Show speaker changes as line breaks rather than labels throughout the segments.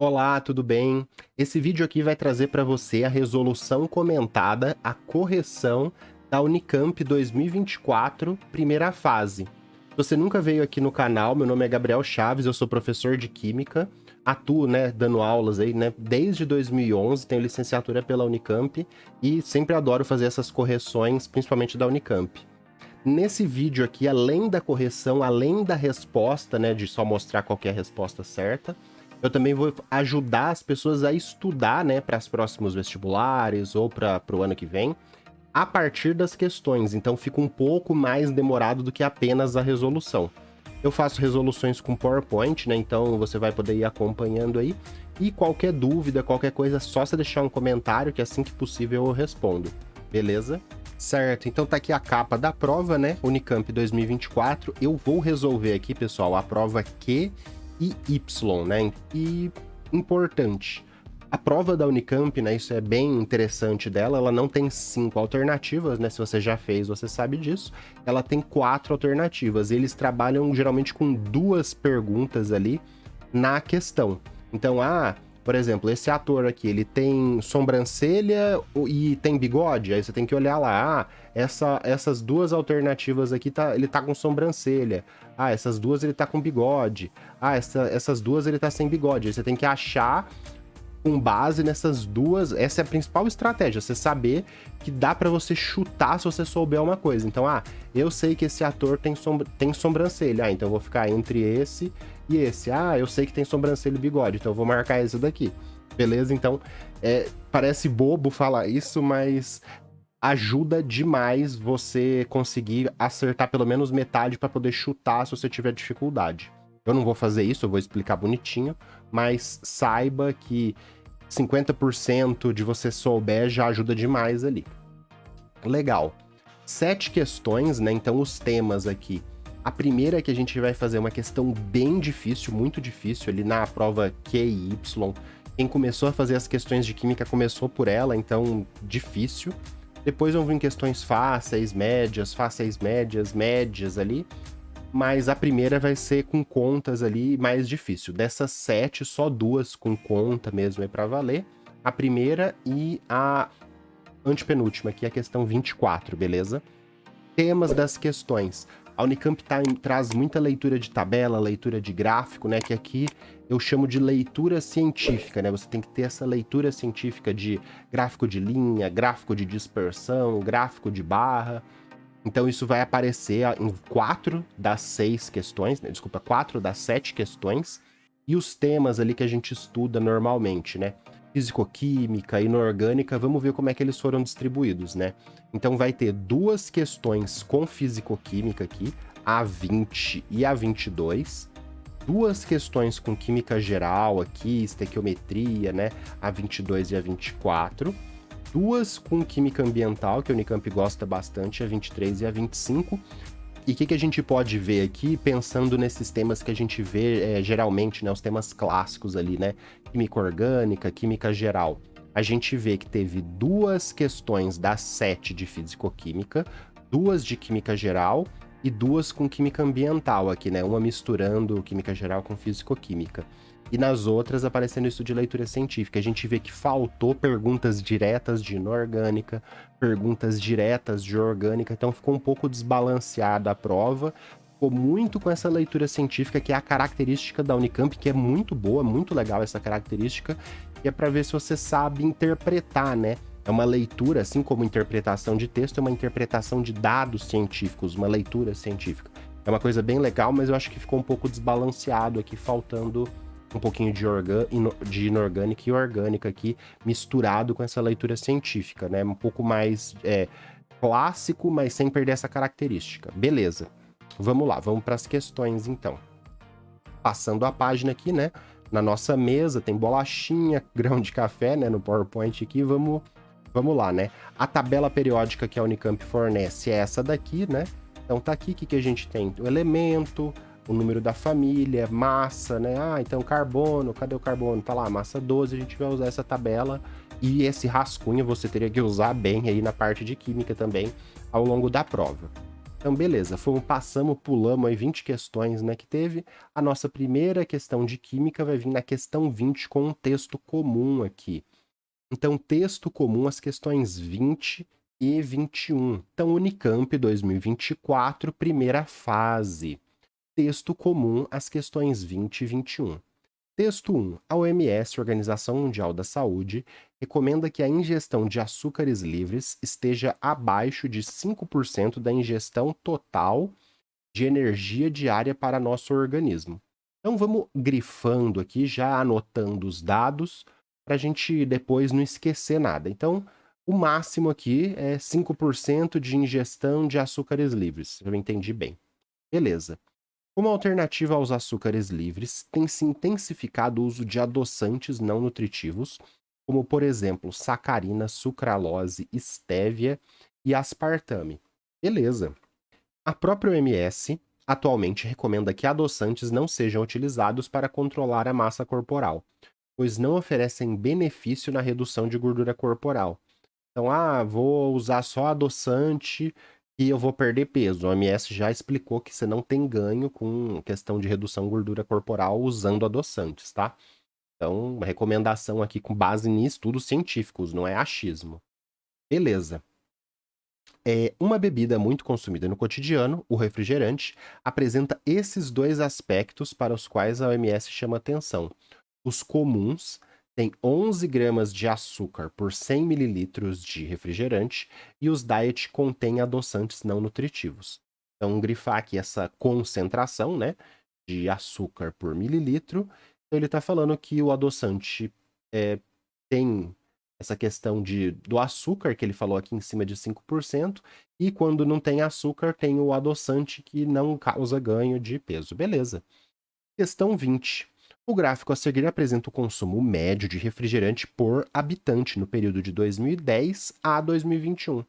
Olá, tudo bem? Esse vídeo aqui vai trazer para você a resolução comentada, a correção da Unicamp 2024, primeira fase. Se você nunca veio aqui no canal, meu nome é Gabriel Chaves, eu sou professor de Química, atuo, dando aulas aí, desde 2011, tenho licenciatura pela Unicamp e sempre adoro fazer essas correções, principalmente da Unicamp. Nesse vídeo aqui, além da correção, além da resposta, de só mostrar qual que é a resposta certa, eu também vou ajudar as pessoas a estudar, para os próximos vestibulares ou para o ano que vem, a partir das questões. Então fica um pouco mais demorado do que apenas a resolução. Eu faço resoluções com PowerPoint, então você vai poder ir acompanhando aí. E qualquer dúvida, qualquer coisa, é só você deixar um comentário que assim que possível eu respondo. Beleza? Certo, então tá aqui a capa da prova, Unicamp 2024. Eu vou resolver aqui, pessoal, a prova Q e Y, E importante, a prova da Unicamp, isso é bem interessante dela, ela não tem 5 alternativas, Se você já fez, você sabe disso. Ela tem 4 alternativas. Eles trabalham geralmente com 2 perguntas ali na questão. Então, por exemplo, esse ator aqui, ele tem sobrancelha e tem bigode? Aí você tem que olhar lá, essas 2 alternativas aqui, ele tá com sobrancelha. Essas 2 ele tá com bigode. Essas 2 ele tá sem bigode. Aí você tem que achar com base nessas 2, essa é a principal estratégia, você saber que dá pra você chutar se você souber uma coisa. Então, eu sei que esse ator tem sobrancelha, então eu vou ficar entre esse e esse. Eu sei que tem sobrancelha e bigode, então eu vou marcar esse daqui. Beleza? Então, parece bobo falar isso, mas ajuda demais você conseguir acertar pelo menos metade para poder chutar se você tiver dificuldade. Eu não vou fazer isso, eu vou explicar bonitinho, mas saiba que 50% de você souber já ajuda demais ali. Legal. 7 questões, Então os temas aqui. A primeira é que a gente vai fazer uma questão bem difícil, muito difícil, ali na prova Q e Y. Quem começou a fazer as questões de química começou por ela, então difícil. Depois vão vir questões fáceis, médias, médias ali. Mas a primeira vai ser com contas ali mais difícil. Dessas 7, só 2 com conta mesmo é para valer. A primeira e a antepenúltima, que é a questão 24, beleza? Temas das questões. A Unicamp traz muita leitura de tabela, leitura de gráfico, que aqui eu chamo de leitura científica, Você tem que ter essa leitura científica de gráfico de linha, gráfico de dispersão, gráfico de barra. Então isso vai aparecer em 4 das 6 questões, 4 das 7 questões, e os temas ali que a gente estuda normalmente, Fisicoquímica, inorgânica, vamos ver como é que eles foram distribuídos, Então vai ter 2 questões com fisicoquímica aqui, a 20 e a 22, 2 questões com química geral aqui, estequiometria, a 22 e a 24, 2 com química ambiental, que a Unicamp gosta bastante, a 23 e a 25. E o que a gente pode ver aqui, pensando nesses temas que a gente vê geralmente, os temas clássicos ali, Química orgânica, química geral. A gente vê que teve 2 questões das 7 de fisicoquímica, 2 de química geral e 2 com química ambiental aqui, Uma misturando química geral com fisicoquímica. E nas outras aparecendo isso de leitura científica. A gente vê que faltou perguntas diretas de inorgânica, perguntas diretas de orgânica, então ficou um pouco desbalanceada a prova. Ficou muito com essa leitura científica, que é a característica da Unicamp, que é muito boa, muito legal essa característica, e é para ver se você sabe interpretar, É uma leitura, assim como interpretação de texto, é uma interpretação de dados científicos, uma leitura científica. É uma coisa bem legal, mas eu acho que ficou um pouco desbalanceado aqui, faltando um pouquinho de inorgânica e orgânica aqui, misturado com essa leitura científica, Um pouco mais clássico, mas sem perder essa característica. Beleza. Vamos lá, vamos para as questões, então. Passando a página aqui, Na nossa mesa tem bolachinha, grão de café, no PowerPoint aqui, vamos lá, A tabela periódica que a Unicamp fornece é essa daqui, Então tá aqui, o que a gente tem? O elemento, o número da família, massa, então carbono, cadê o carbono? Tá lá, massa 12, a gente vai usar essa tabela e esse rascunho você teria que usar bem aí na parte de química também ao longo da prova. Então, beleza, passamos, pulamos aí 20 questões, né, que teve. A nossa primeira questão de química vai vir na questão 20 com um texto comum aqui. Então, texto comum, as questões 20 e 21. Então, Unicamp 2024, primeira fase. Texto comum, as questões 20 e 21. Texto 1. A OMS, Organização Mundial da Saúde, recomenda que a ingestão de açúcares livres esteja abaixo de 5% da ingestão total de energia diária para nosso organismo. Então vamos grifando aqui, já anotando os dados, para a gente depois não esquecer nada. Então, o máximo aqui é 5% de ingestão de açúcares livres. Eu entendi bem. Beleza. Como alternativa aos açúcares livres, tem se intensificado o uso de adoçantes não nutritivos, como por exemplo sacarina, sucralose, estévia e aspartame. Beleza. A própria OMS atualmente recomenda que adoçantes não sejam utilizados para controlar a massa corporal, pois não oferecem benefício na redução de gordura corporal. Então, vou usar só adoçante e eu vou perder peso. A OMS já explicou que você não tem ganho com questão de redução de gordura corporal usando adoçantes, tá? Então, uma recomendação aqui com base em estudos científicos, não é achismo. Beleza. Uma bebida muito consumida no cotidiano, o refrigerante, apresenta esses dois aspectos para os quais a OMS chama atenção. Os comuns têm 11 gramas de açúcar por 100 mililitros de refrigerante e os diet contêm adoçantes não nutritivos. Então, grifar aqui essa concentração, né, de açúcar por mililitro. Então, ele está falando que o adoçante tem essa questão do açúcar, que ele falou aqui em cima de 5%, e quando não tem açúcar, tem o adoçante que não causa ganho de peso. Beleza. Questão 20. O gráfico a seguir apresenta o consumo médio de refrigerante por habitante no período de 2010 a 2021.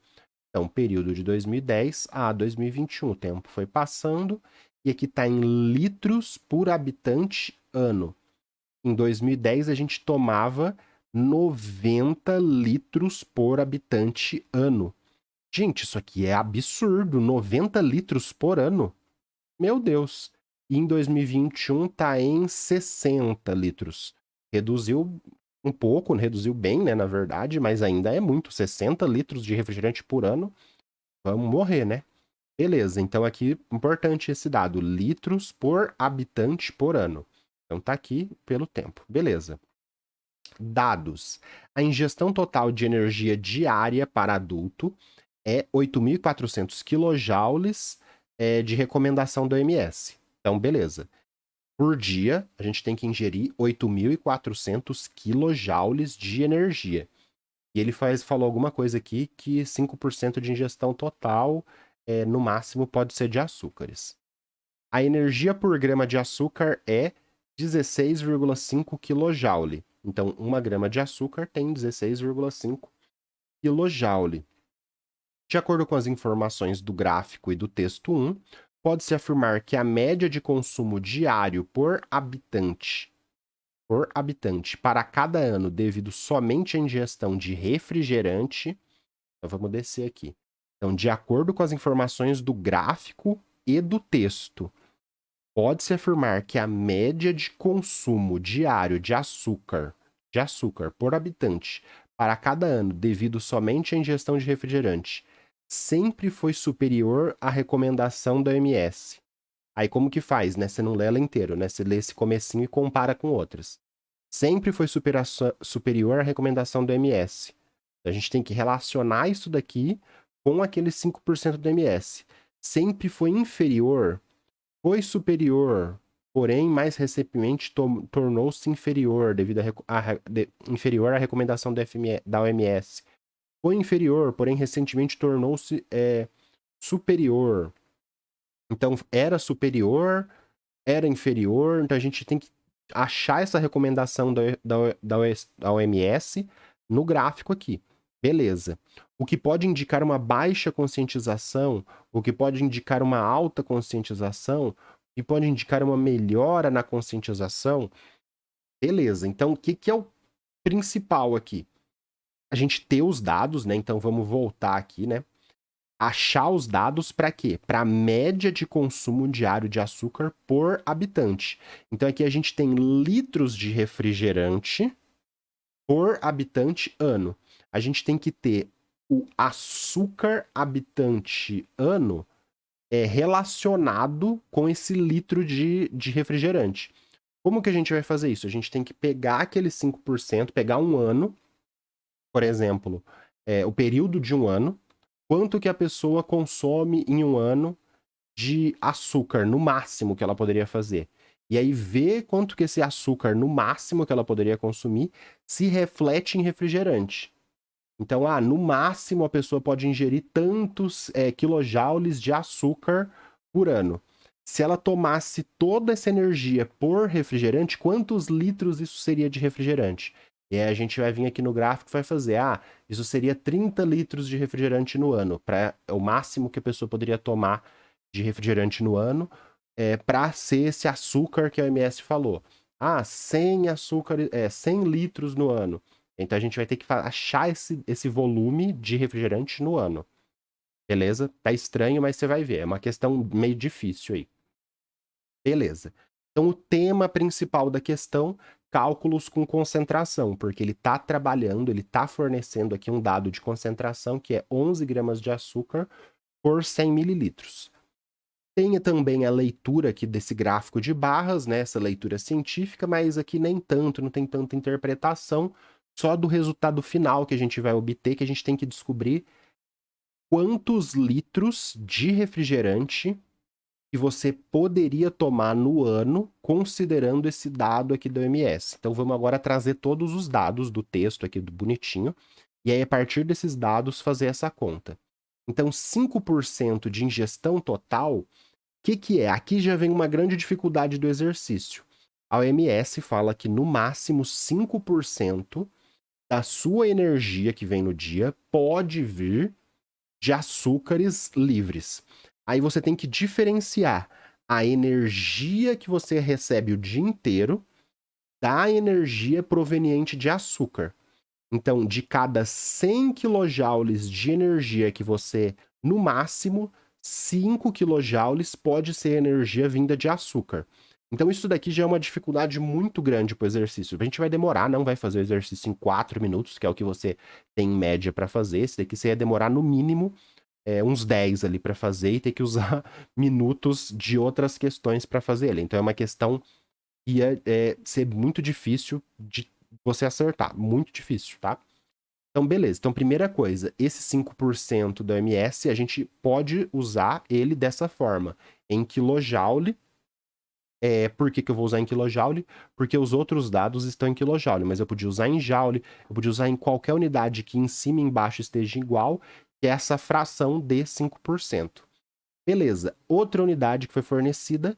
Então, período de 2010 a 2021. O tempo foi passando e aqui está em litros por habitante ano. Em 2010, a gente tomava 90 litros por habitante ano. Gente, isso aqui é absurdo. 90 litros por ano. Meu Deus. E em 2021 tá em 60 litros. Reduziu um pouco, reduziu bem, né, na verdade, mas ainda é muito. 60 litros de refrigerante por ano. Vamos morrer, né? Beleza, então aqui, importante esse dado. Litros por habitante por ano. Então tá aqui pelo tempo. Beleza. Dados. A ingestão total de energia diária para adulto é 8.400 quilojoules de recomendação do OMS. Então, beleza. Por dia, a gente tem que ingerir 8.400 quilojoules de energia. E ele falou alguma coisa aqui que 5% de ingestão total, no máximo, pode ser de açúcares. A energia por grama de açúcar é 16,5 kJ. Então, 1 grama de açúcar tem 16,5 kJ. De acordo com as informações do gráfico e do texto 1, pode-se afirmar que a média de consumo diário por habitante para cada ano devido somente à ingestão de refrigerante. Então, vamos descer aqui. Então, de acordo com as informações do gráfico e do texto, pode-se afirmar que a média de consumo diário de açúcar por habitante para cada ano, devido somente à ingestão de refrigerante, sempre foi superior à recomendação da OMS. Aí como que faz, né? Você não lê ela inteiro, né? Você lê esse comecinho e compara com outras. Sempre foi superior à recomendação do OMS. A gente tem que relacionar isso daqui com aqueles 5% do OMS. Sempre foi inferior, foi superior, porém, mais recentemente tornou-se inferior devido inferior à recomendação da OMS. Foi inferior, porém, recentemente tornou-se superior. Então, era superior, era inferior, então a gente tem que achar essa recomendação da OMS no gráfico aqui. Beleza. O que pode indicar uma baixa conscientização, o que pode indicar uma alta conscientização, o que pode indicar uma melhora na conscientização. Beleza. Então, o que é o principal aqui? A gente ter os dados, né? Então, vamos voltar aqui, né? achar os dados para quê? Para a média de consumo diário de açúcar por habitante. Então aqui a gente tem litros de refrigerante por habitante ano. A gente tem que ter o açúcar habitante ano relacionado com esse litro de refrigerante. Como que a gente vai fazer isso? A gente tem que pegar aquele 5%, pegar um ano, por exemplo, o período de um ano, quanto que a pessoa consome em um ano de açúcar, no máximo que ela poderia fazer. E aí ver quanto que esse açúcar, no máximo que ela poderia consumir, se reflete em refrigerante. Então, no máximo a pessoa pode ingerir tantos quilojoules de açúcar por ano. Se ela tomasse toda essa energia por refrigerante, quantos litros isso seria de refrigerante? E aí a gente vai vir aqui no gráfico e vai fazer, isso seria 30 litros de refrigerante no ano, para o máximo que a pessoa poderia tomar de refrigerante no ano, para ser esse açúcar que a OMS falou. 100 açúcar, 100 litros no ano. Então a gente vai ter que achar esse volume de refrigerante no ano. Beleza? Tá estranho, mas você vai ver. É uma questão meio difícil aí. Beleza. Então o tema principal da questão, cálculos com concentração, porque ele está trabalhando, ele está fornecendo aqui um dado de concentração que é 11 gramas de açúcar por 100 mililitros. Tem também a leitura aqui desse gráfico de barras, né? Essa leitura científica, mas aqui nem tanto, não tem tanta interpretação, só do resultado final que a gente vai obter, que a gente tem que descobrir quantos litros de refrigerante que você poderia tomar no ano, considerando esse dado aqui do OMS. Então vamos agora trazer todos os dados do texto aqui do bonitinho, e aí a partir desses dados fazer essa conta. Então 5% de ingestão total, que é? Aqui já vem uma grande dificuldade do exercício. A OMS fala que no máximo 5% da sua energia que vem no dia pode vir de açúcares livres. Aí você tem que diferenciar a energia que você recebe o dia inteiro da energia proveniente de açúcar. Então, de cada 100 quilojoules de energia que você, no máximo, 5 quilojoules pode ser energia vinda de açúcar. Então, isso daqui já é uma dificuldade muito grande para o exercício. A gente vai demorar, não vai fazer o exercício em 4 minutos, que é o que você tem em média para fazer. Esse daqui você ia demorar no mínimo uns 10 ali para fazer e ter que usar minutos de outras questões para fazer ele. Então, é uma questão que ia ser muito difícil de você acertar. Muito difícil, tá? Então, beleza. Então, primeira coisa, esse 5% do OMS, a gente pode usar ele dessa forma, em quilojoule. Por que eu vou usar em quilojoule? Porque os outros dados estão em quilojoule, mas eu podia usar em joule, eu podia usar em qualquer unidade que em cima e embaixo esteja igual, que é essa fração de 5%. Beleza. Outra unidade que foi fornecida,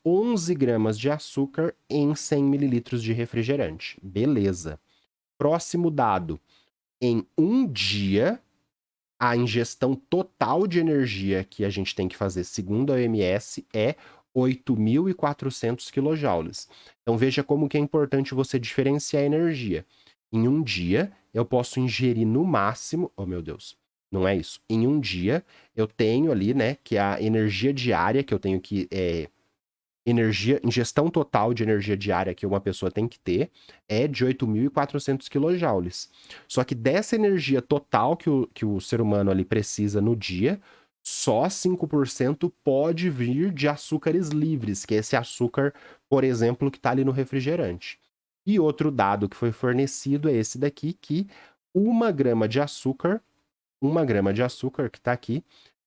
11 gramas de açúcar em 100 mililitros de refrigerante. Beleza. Próximo dado. Em um dia, a ingestão total de energia que a gente tem que fazer, segundo a OMS, é 8.400 quilojoules. Então veja como que é importante você diferenciar a energia. Em um dia, eu posso ingerir no máximo... Oh, meu Deus. Não é isso. Em um dia, eu tenho ali, né, que a energia diária que eu tenho que... ingestão total de energia diária que uma pessoa tem que ter é de 8.400 quilojoules. Só que dessa energia total que o ser humano ali precisa no dia, só 5% pode vir de açúcares livres, que é esse açúcar, por exemplo, que está ali no refrigerante. E outro dado que foi fornecido é esse daqui, que 1 grama de açúcar que está aqui,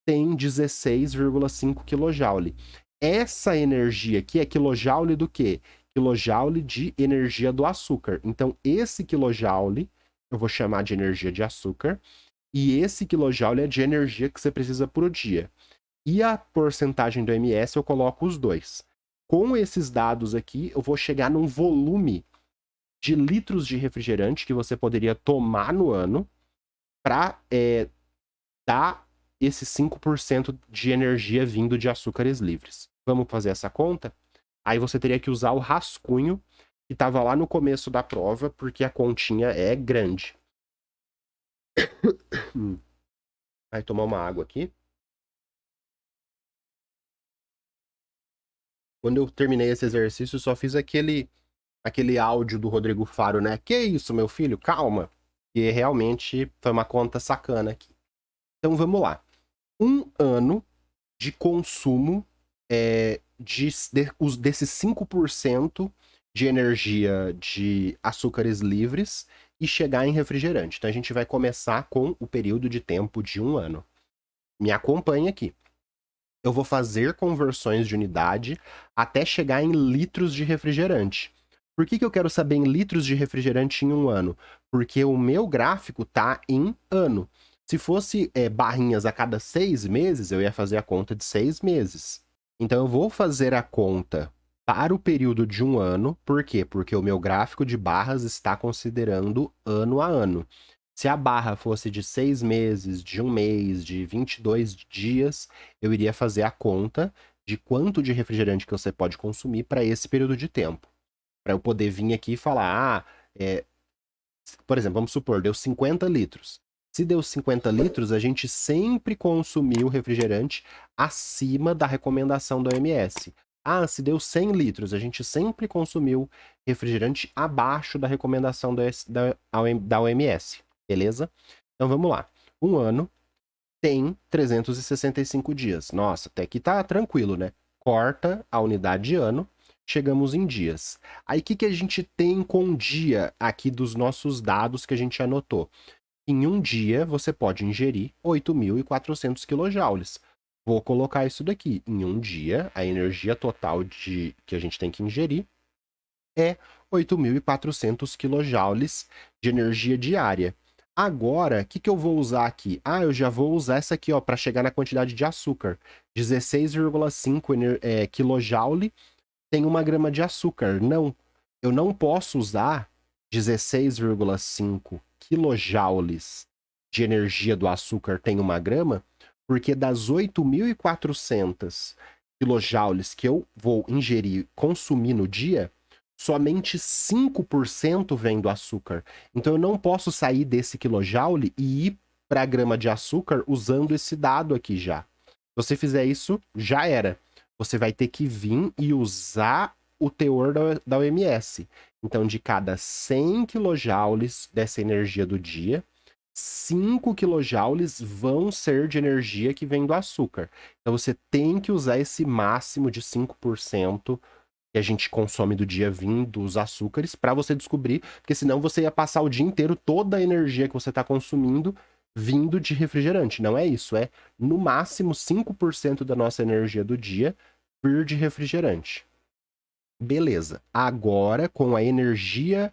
tem 16,5 kJ. Essa energia aqui é quilojoule do quê? Quilojoule de energia do açúcar. Então, esse quilojoule eu vou chamar de energia de açúcar, e esse quilojoule é de energia que você precisa por dia. E a porcentagem do MS eu coloco os dois. Com esses dados aqui, eu vou chegar num volume de litros de refrigerante que você poderia tomar no ano para dar esse 5% de energia vindo de açúcares livres. Vamos fazer essa conta? Aí você teria que usar o rascunho que estava lá no começo da prova, porque a continha é grande. Vai tomar uma água aqui. Quando eu terminei esse exercício, só fiz aquele áudio do Rodrigo Faro, né? Que isso, meu filho? Calma. E realmente foi uma conta sacana aqui. Então vamos lá. 1 ano de consumo desses 5% de energia de açúcares livres e chegar em refrigerante. Então a gente vai começar com o período de tempo de 1 ano. Me acompanhe aqui. Eu vou fazer conversões de unidade até chegar em litros de refrigerante. Por que eu quero saber em litros de refrigerante em 1 ano? Porque o meu gráfico tá em ano. Se fosse barrinhas a cada 6 meses, eu ia fazer a conta de 6 meses. Então eu vou fazer a conta para o período de 1 ano. Por quê? Porque o meu gráfico de barras está considerando ano a ano. Se a barra fosse de 6 meses, de 1 mês, de 22 dias, eu iria fazer a conta de quanto de refrigerante que você pode consumir para esse período de tempo. Para eu poder vir aqui e falar, por exemplo, vamos supor, deu 50 litros. Se deu 50 litros, a gente sempre consumiu refrigerante acima da recomendação da OMS. Ah, se deu 100 litros, a gente sempre consumiu refrigerante abaixo da recomendação da OMS. Beleza? Então vamos lá. 1 ano tem 365 dias. Nossa, até aqui tá tranquilo, né? Corta a unidade de ano, chegamos em dias. Aí o que a gente tem com dia aqui dos nossos dados que a gente anotou? Em um dia você pode ingerir 8.400 quilojoules. Vou colocar isso daqui. Em um dia, a energia total que a gente tem que ingerir é 8.400 quilojoules de energia diária. Agora, o que eu vou usar aqui? Ah, eu já vou usar essa aqui, ó, para chegar na quantidade de açúcar. 16,5 kJ tem 1 grama de açúcar. Não, eu não posso usar 16,5 quilojoules de energia do açúcar tem 1 grama, porque das 8.400 quilojoules que eu vou ingerir, consumir no dia, somente 5% vem do açúcar. Então eu não posso sair desse quilojoule e ir para a grama de açúcar usando esse dado aqui já. Se você fizer isso, já era. Você vai ter que vir e usar o teor da OMS. Então, de cada 100 quilojoules dessa energia do dia, 5 quilojoules vão ser de energia que vem do açúcar. Então, você tem que usar esse máximo de 5% que a gente consome do dia vindo dos açúcares para você descobrir, porque senão você ia passar o dia inteiro toda a energia que você está consumindo vindo de refrigerante. Não é isso, é no máximo 5% da nossa energia do dia vir de refrigerante. Beleza. Agora, com a energia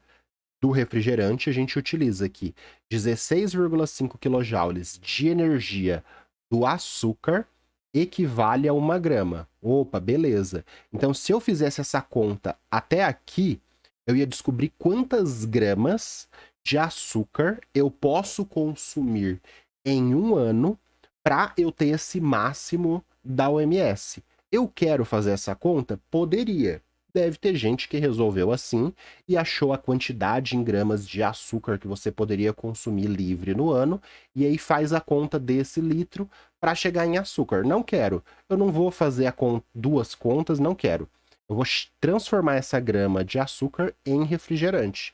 do refrigerante, a gente utiliza aqui 16,5 quilojoules de energia do açúcar equivale a 1 grama. Opa, beleza. Então, se eu fizesse essa conta até aqui, eu ia descobrir quantas gramas de açúcar eu posso consumir em 1 ano para eu ter esse máximo da OMS. Eu quero fazer essa conta? Poderia. Deve ter gente que resolveu assim e achou a quantidade em gramas de açúcar que você poderia consumir livre no ano, e aí faz a conta desse litro para chegar em açúcar. Não quero. Eu não vou fazer duas contas, não quero. Eu vou transformar essa grama de açúcar em refrigerante.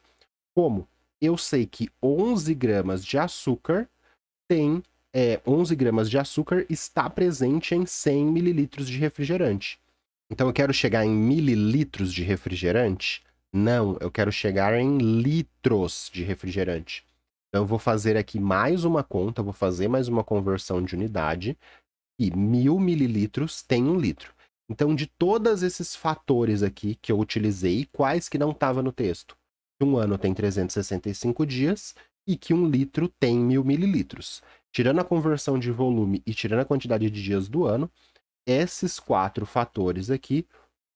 Como? Eu sei que 11 gramas de açúcar tem 11 gramas de açúcar está presente em 100 mililitros de refrigerante. Então eu quero chegar em mililitros de refrigerante? Não, eu quero chegar em litros de refrigerante. Então eu vou fazer aqui mais uma conta, vou fazer mais uma conversão de unidade, e 1.000 mililitros tem 1 litro. Então, de todos esses fatores aqui que eu utilizei, quais que não estavam no texto? Que 1 ano tem 365 dias e que 1 litro tem 1.000 mililitros. Tirando a conversão de volume e tirando a quantidade de dias do ano, esses 4 fatores aqui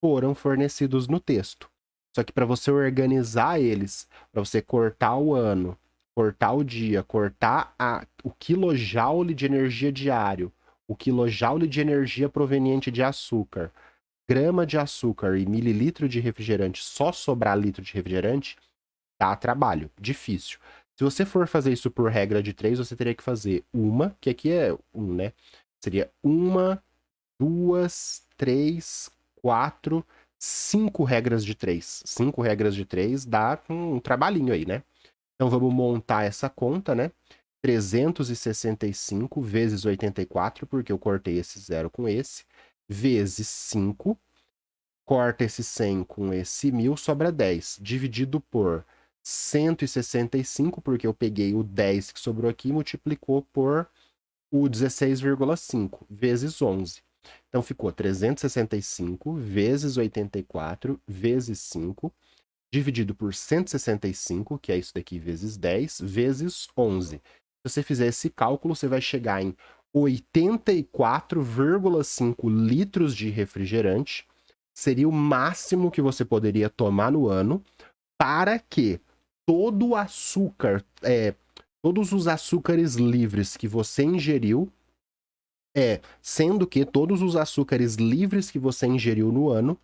foram fornecidos no texto. Só que para você organizar eles, para você cortar o ano, cortar o dia, cortar o quilojoule de energia diário, o quilojoule de energia proveniente de açúcar, grama de açúcar e mililitro de refrigerante, só sobrar litro de refrigerante, dá trabalho, difícil. Se Se você for fazer isso por regra de 3, você teria que fazer uma, que aqui é 1, né? Seria 1, 2, 3, 4, 5 regras de 3. 5 regras de 3 dá um trabalhinho aí, né? Então vamos montar essa conta, né? 365 vezes 84, porque eu cortei esse zero com esse, vezes 5, corta esse 100 com esse 1000, sobra 10, dividido por 165, porque eu peguei o 10 que sobrou aqui e multiplicou por o 16,5, vezes 11. Então ficou 365 vezes 84 vezes 5, dividido por 165, que é isso daqui, vezes 10, vezes 11. Se você fizer esse cálculo, você vai chegar em 84,5 litros de refrigerante. Seria o máximo que você poderia tomar no ano para que todo o açúcar, todos os açúcares livres que você ingeriu, sendo que todos os açúcares livres que você ingeriu no ano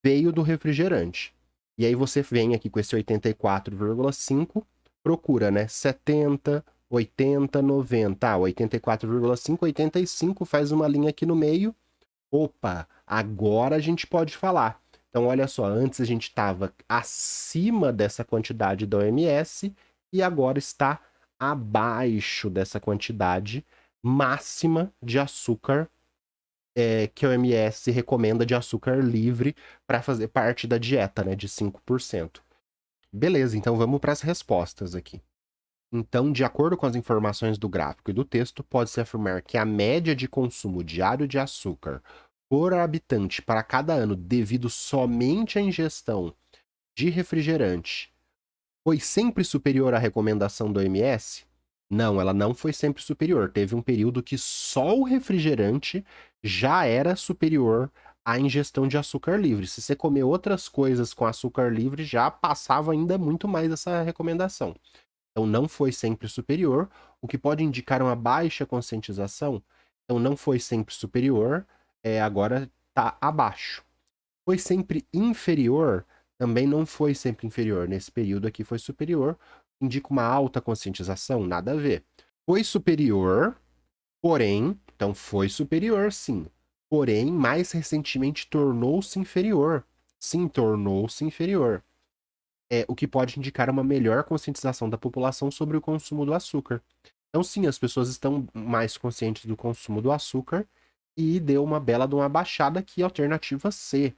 veio do refrigerante. E aí você vem aqui com esse 84,5, procura, né? 70, 80, 90. Ah, 84,5, 85, faz uma linha aqui no meio. Opa, agora a gente pode falar. Então, olha só, antes a gente estava acima dessa quantidade da OMS e agora está abaixo dessa quantidade máxima de açúcar que a OMS recomenda de açúcar livre para fazer parte da dieta, né, de 5%. Beleza, então vamos para as respostas aqui. Então, de acordo com as informações do gráfico e do texto, pode-se afirmar que a média de consumo diário de açúcar por habitante para cada ano, devido somente à ingestão de refrigerante, foi sempre superior à recomendação do OMS? Não, ela não foi sempre superior. Teve um período que só o refrigerante já era superior à ingestão de açúcar livre. Se você comer outras coisas com açúcar livre, já passava ainda muito mais essa recomendação. Então, não foi sempre superior, o que pode indicar uma baixa conscientização. Então, não foi sempre superior, agora está abaixo. Foi sempre inferior, também não foi sempre inferior. Nesse período aqui foi superior, indica uma alta conscientização, nada a ver. Foi superior, porém, então foi superior sim, porém, mais recentemente tornou-se inferior. Sim, tornou-se inferior. O que pode indicar uma melhor conscientização da população sobre o consumo do açúcar. Então, sim, as pessoas estão mais conscientes do consumo do açúcar e deu uma bela de uma baixada aqui, alternativa C.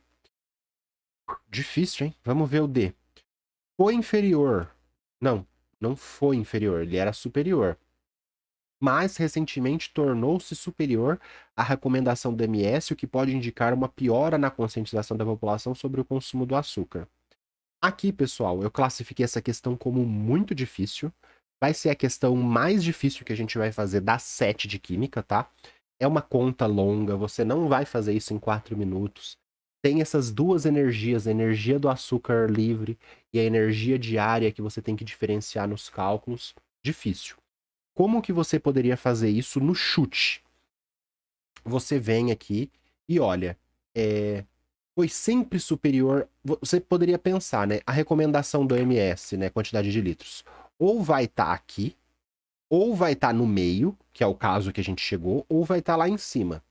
Difícil, hein? Vamos ver o D. Foi inferior. Não, não foi inferior, ele era superior. Mas recentemente tornou-se superior à recomendação do MS, o que pode indicar uma piora na conscientização da população sobre o consumo do açúcar. Aqui, pessoal, eu classifiquei essa questão como muito difícil. Vai ser a questão mais difícil que a gente vai fazer das 7 de química, tá? É uma conta longa, você não vai fazer isso em 4 minutos. Tem essas duas energias, a energia do açúcar livre e a energia diária que você tem que diferenciar nos cálculos. Difícil. Como que você poderia fazer isso no chute? Você vem aqui e olha, foi sempre superior. Você poderia pensar, né? A recomendação do OMS, né? Quantidade de litros. Ou vai estar aqui, ou vai estar no meio, que é o caso que a gente chegou, ou vai estar lá em cima.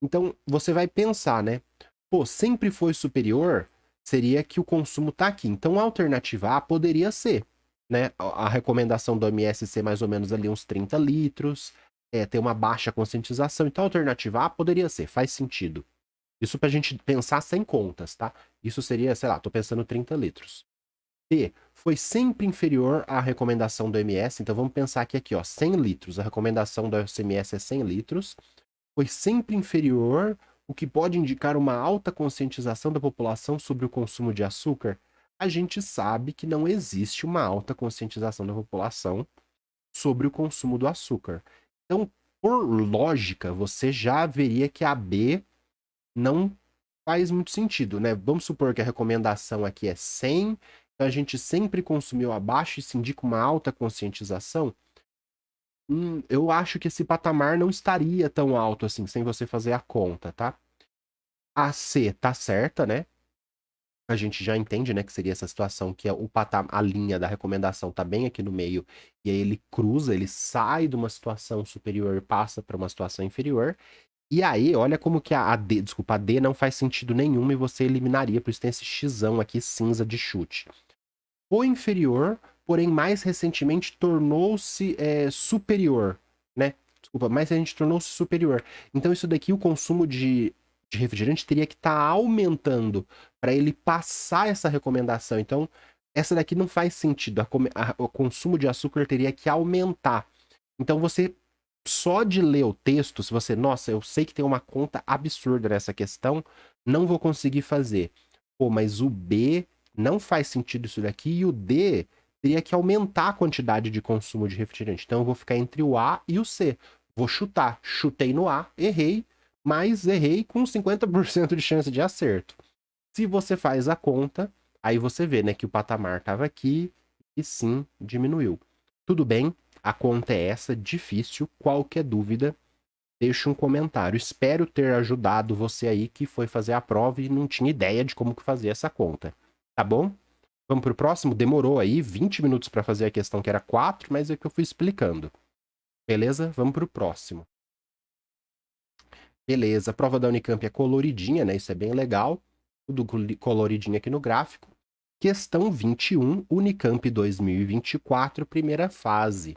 Então, você vai pensar, né? Pô, sempre foi superior, seria que o consumo tá aqui. Então, a alternativa A poderia ser, né? A recomendação do OMS ser mais ou menos ali uns 30 litros, ter uma baixa conscientização. Então, a alternativa A poderia ser, faz sentido. Isso pra gente pensar sem contas, tá? Isso seria, sei lá, tô pensando 30 litros. B, foi sempre inferior à recomendação do OMS, então vamos pensar aqui, ó, 100 litros. A recomendação do OMS é 100 litros. Foi sempre inferior, o que pode indicar uma alta conscientização da população sobre o consumo de açúcar. A gente sabe que não existe uma alta conscientização da população sobre o consumo do açúcar. Então, por lógica, você já veria que a B não faz muito sentido, né? Vamos supor que a recomendação aqui é 100, então a gente sempre consumiu abaixo, isso indica uma alta conscientização. Eu acho que esse patamar não estaria tão alto assim, sem você fazer a conta, tá? A C tá certa, né? a gente já entende, né, que seria essa situação que é a linha da recomendação tá bem aqui no meio, e aí ele cruza, ele sai de uma situação superior e passa para uma situação inferior. E aí, olha como que a D não faz sentido nenhum e você eliminaria, por isso tem esse xão aqui cinza de chute. O inferior, porém mais recentemente tornou-se superior, né? Desculpa, mais recentemente tornou-se superior. Então isso daqui, o consumo de refrigerante teria que estar aumentando para ele passar essa recomendação. Então, essa daqui não faz sentido. O consumo de açúcar teria que aumentar. Então você, só de ler o texto, se você, nossa, eu sei que tem uma conta absurda nessa questão, não vou conseguir fazer. Pô, mas o B não faz sentido isso daqui, e o D teria que aumentar a quantidade de consumo de refrigerante. Então eu vou ficar entre o A e o C. Vou chutar. Chutei no A, errei, mas errei com 50% de chance de acerto. Se você faz a conta, aí você vê, né, que o patamar estava aqui e sim diminuiu. Tudo bem, a conta é essa, difícil. Qualquer dúvida, deixa um comentário. Espero ter ajudado você aí que foi fazer a prova e não tinha ideia de como que fazer essa conta. Tá bom? Vamos pro próximo? Demorou aí 20 minutos para fazer a questão que era 4, mas é que eu fui explicando. Beleza? Vamos pro próximo. Beleza, a prova da Unicamp é coloridinha, né? Isso é bem legal. Tudo coloridinho aqui no gráfico. Questão 21, Unicamp 2024, primeira fase.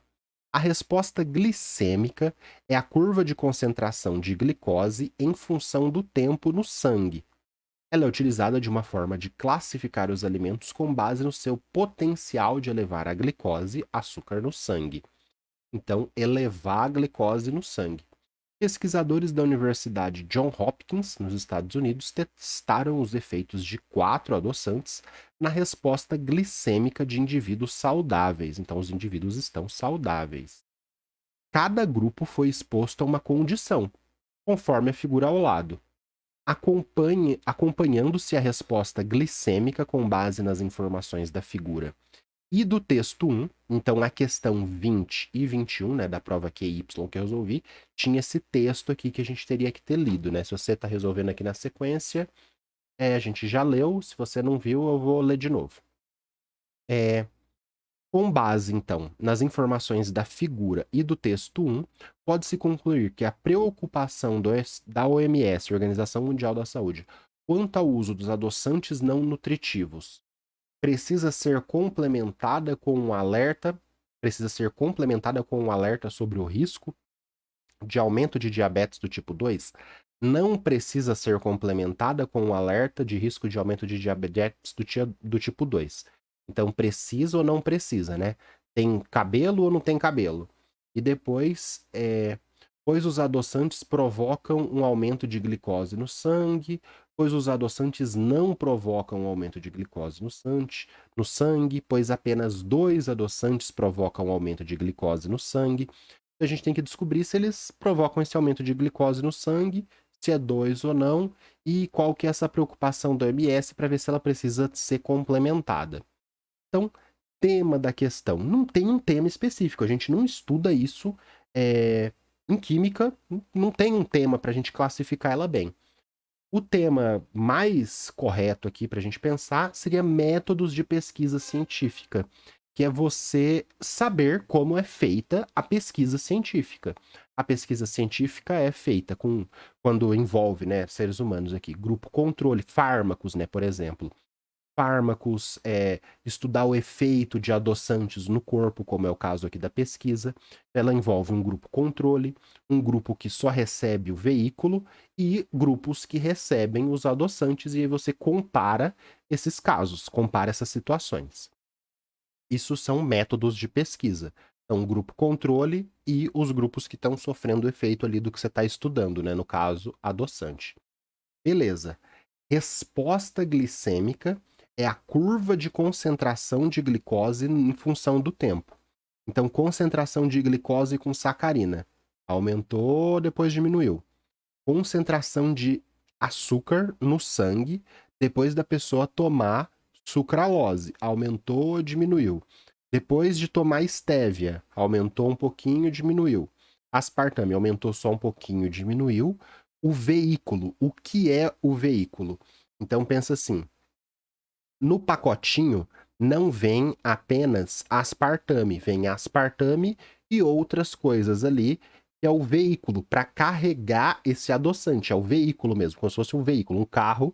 A resposta glicêmica é a curva de concentração de glicose em função do tempo no sangue. Ela é utilizada de uma forma de classificar os alimentos com base no seu potencial de elevar a glicose, açúcar no sangue. Então, elevar a glicose no sangue. Pesquisadores da Universidade Johns Hopkins, nos Estados Unidos, testaram os efeitos de 4 adoçantes na resposta glicêmica de indivíduos saudáveis. Então, os indivíduos estão saudáveis. Cada grupo foi exposto a uma condição, conforme a figura ao lado. Acompanhando-se a resposta glicêmica com base nas informações da figura e do texto 1, então a questão 20 e 21, né, da prova QY que eu resolvi, tinha esse texto aqui que a gente teria que ter lido, né? Se você está resolvendo aqui na sequência, a gente já leu, se você não viu, eu vou ler de novo. Com base, então, nas informações da figura e do texto 1, pode-se concluir que a preocupação da OMS, Organização Mundial da Saúde, quanto ao uso dos adoçantes não nutritivos, precisa ser complementada com um alerta sobre o risco de aumento de diabetes do tipo 2, não precisa ser complementada com um alerta de risco de aumento de diabetes do tipo 2. Então, precisa ou não precisa, né? Tem cabelo ou não tem cabelo? E depois, pois os adoçantes provocam um aumento de glicose no sangue, pois os adoçantes não provocam um aumento de glicose no sangue, pois apenas 2 adoçantes provocam um aumento de glicose no sangue. A gente tem que descobrir se eles provocam esse aumento de glicose no sangue, se é 2 ou não, e qual que é essa preocupação da OMS para ver se ela precisa ser complementada. Então, tema da questão. Não tem um tema específico, a gente não estuda isso em química, não tem um tema para a gente classificar ela bem. O tema mais correto aqui para a gente pensar seria métodos de pesquisa científica, que é você saber como é feita a pesquisa científica. A pesquisa científica é feita quando envolve, né, seres humanos aqui, grupo controle, fármacos, né, por exemplo. Fármacos, estudar o efeito de adoçantes no corpo, como é o caso aqui da pesquisa. Ela envolve um grupo controle, um grupo que só recebe o veículo e grupos que recebem os adoçantes, e aí você compara esses casos, compara essas situações. Isso são métodos de pesquisa. Então, o grupo controle e os grupos que estão sofrendo o efeito ali do que você está estudando, né? No caso, adoçante. Beleza. Resposta glicêmica é a curva de concentração de glicose em função do tempo. Então, concentração de glicose com sacarina. Aumentou, depois diminuiu. Concentração de açúcar no sangue depois da pessoa tomar sucralose. Aumentou, diminuiu. Depois de tomar estévia, aumentou um pouquinho, diminuiu. Aspartame aumentou só um pouquinho, diminuiu. O veículo, o que é o veículo? Então pensa assim, no pacotinho não vem apenas aspartame, vem aspartame e outras coisas ali, que é o veículo para carregar esse adoçante, é o veículo mesmo, como se fosse um veículo, um carro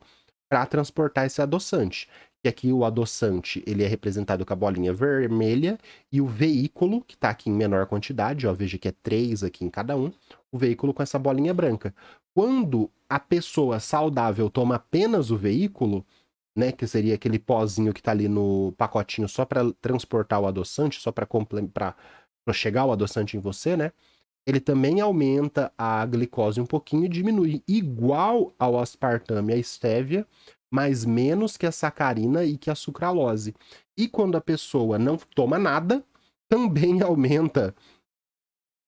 para transportar esse adoçante. E aqui o adoçante, ele é representado com a bolinha vermelha, e o veículo, que está aqui em menor quantidade, ó, veja que é 3 aqui em cada um, o veículo com essa bolinha branca. Quando a pessoa saudável toma apenas o veículo, né, que seria aquele pozinho que tá ali no pacotinho só para transportar o adoçante, só para chegar o adoçante em você, né? Ele também aumenta a glicose um pouquinho e diminui, igual ao aspartame e a estévia, mas menos que a sacarina e que a sucralose. E quando a pessoa não toma nada, também aumenta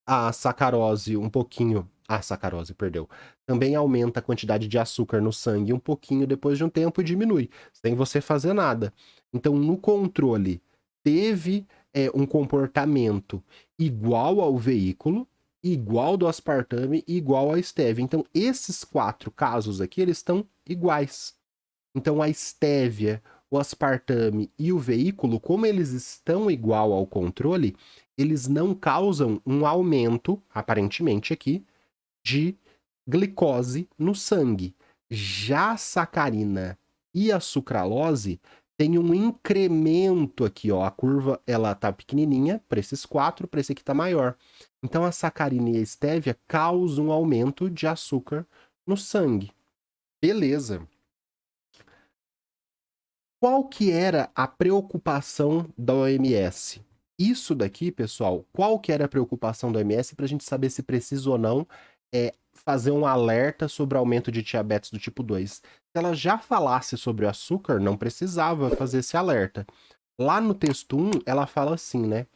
a sacarose um pouquinho. A sacarose, perdeu. Também aumenta a quantidade de açúcar no sangue um pouquinho depois de um tempo e diminui, sem você fazer nada. Então, no controle, teve um comportamento igual ao veículo, igual do aspartame e igual à estévia. Então, esses 4 casos aqui, eles estão iguais. Então, a estévia, o aspartame e o veículo, como eles estão igual ao controle, eles não causam um aumento, aparentemente aqui, de glicose no sangue. Já a sacarina e a sucralose tem um incremento aqui, ó. A curva, ela tá pequenininha para esses 4, para esse aqui tá maior. Então, a sacarina e a estévia causam um aumento de açúcar no sangue. Beleza. Qual que era a preocupação da OMS? Isso daqui, pessoal, qual que era a preocupação da OMS para a gente saber se precisa ou não fazer um alerta sobre o aumento de diabetes do tipo 2? Se ela já falasse sobre o açúcar, não precisava fazer esse alerta. Lá no texto 1, ela fala assim, né?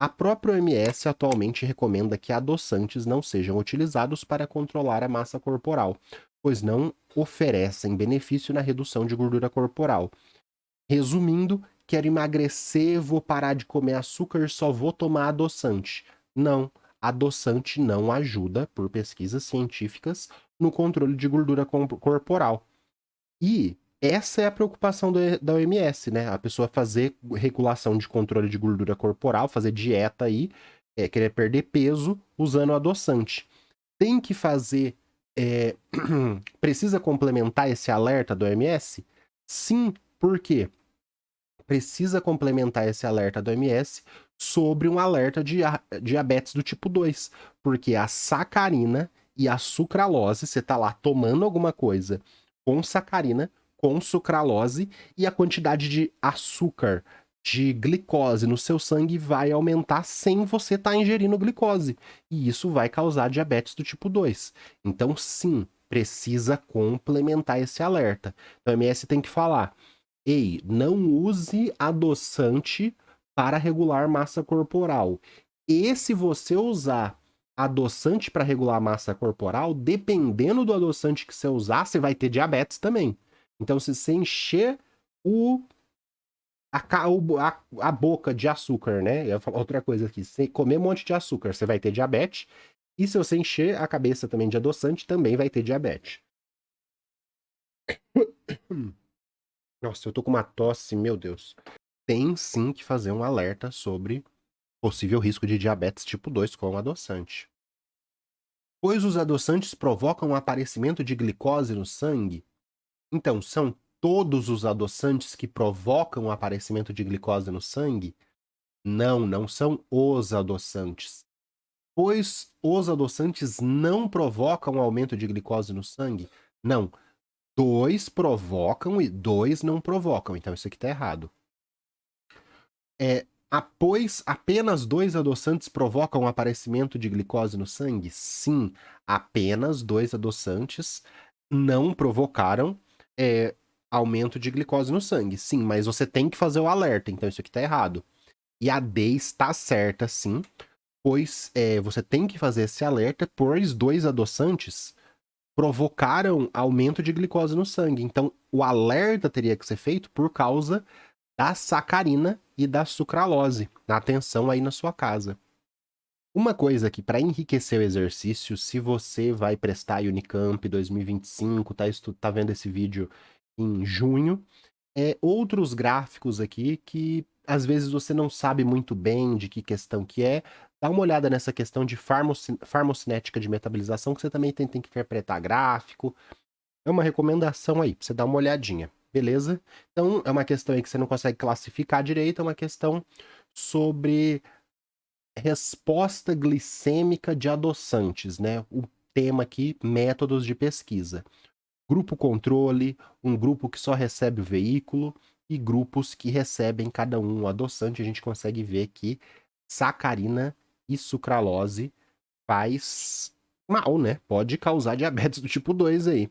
A própria OMS atualmente recomenda que adoçantes não sejam utilizados para controlar a massa corporal, pois não oferecem benefício na redução de gordura corporal. Resumindo, quero emagrecer, vou parar de comer açúcar, só vou tomar adoçante. Não, adoçante não ajuda, por pesquisas científicas, no controle de gordura corporal. E essa é a preocupação da OMS, né? A pessoa fazer regulação de controle de gordura corporal, fazer dieta aí, querer perder peso usando adoçante. Tem que fazer. Precisa complementar esse alerta da OMS? Sim, por quê? Precisa complementar esse alerta do OMS sobre um alerta de diabetes do tipo 2, porque a sacarina e a sucralose, você tá lá tomando alguma coisa com sacarina, com sucralose, e a quantidade de açúcar, de glicose no seu sangue vai aumentar sem você estar ingerindo glicose, e isso vai causar diabetes do tipo 2. Então, sim, precisa complementar esse alerta. Então, a OMS tem que falar: ei, não use adoçante para regular massa corporal. E se você usar adoçante para regular massa corporal, dependendo do adoçante que você usar, você vai ter diabetes também. Então, se você encher a boca de açúcar, né? Eu ia falar outra coisa aqui. Se comer um monte de açúcar, você vai ter diabetes. E se você encher a cabeça também de adoçante, também vai ter diabetes. Nossa, eu tô com uma tosse, meu Deus. Tem sim que fazer um alerta sobre possível risco de diabetes tipo 2 com o adoçante. Pois os adoçantes provocam o aparecimento de glicose no sangue? Então, são todos os adoçantes que provocam o aparecimento de glicose no sangue? Não, não são os adoçantes. Pois os adoçantes não provocam aumento de glicose no sangue? Não. 2 provocam e 2 não provocam. Então, isso aqui tá errado. Pois apenas 2 adoçantes provocam o aparecimento de glicose no sangue? Sim, apenas 2 adoçantes não provocaram aumento de glicose no sangue. Sim, mas você tem que fazer o alerta, então isso aqui tá errado. E a D está certa, sim, pois você tem que fazer esse alerta, pois 2 adoçantes provocaram aumento de glicose no sangue. Então, o alerta teria que ser feito por causa da sacarina e da sucralose. Atenção aí na sua casa. Uma coisa que, para enriquecer o exercício, se você vai prestar Unicamp 2025, tá vendo esse vídeo em junho, outros gráficos aqui que às vezes você não sabe muito bem de que questão que é. Dá uma olhada nessa questão de farmocinética de metabolização, que você também tem que interpretar gráfico. É uma recomendação aí, pra você dar uma olhadinha, beleza? Então, é uma questão aí que você não consegue classificar direito, é uma questão sobre resposta glicêmica de adoçantes, né? O tema aqui, métodos de pesquisa. Grupo controle, um grupo que só recebe o veículo e grupos que recebem cada um o adoçante. A gente consegue ver que sacarina e sucralose faz mal, né? Pode causar diabetes do tipo 2 aí.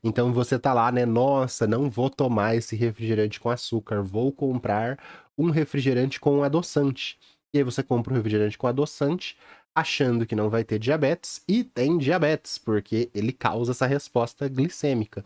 Então você tá lá, né? Nossa, não vou tomar esse refrigerante com açúcar, vou comprar um refrigerante com adoçante. E aí você compra um refrigerante com adoçante, achando que não vai ter diabetes, e tem diabetes, porque ele causa essa resposta glicêmica.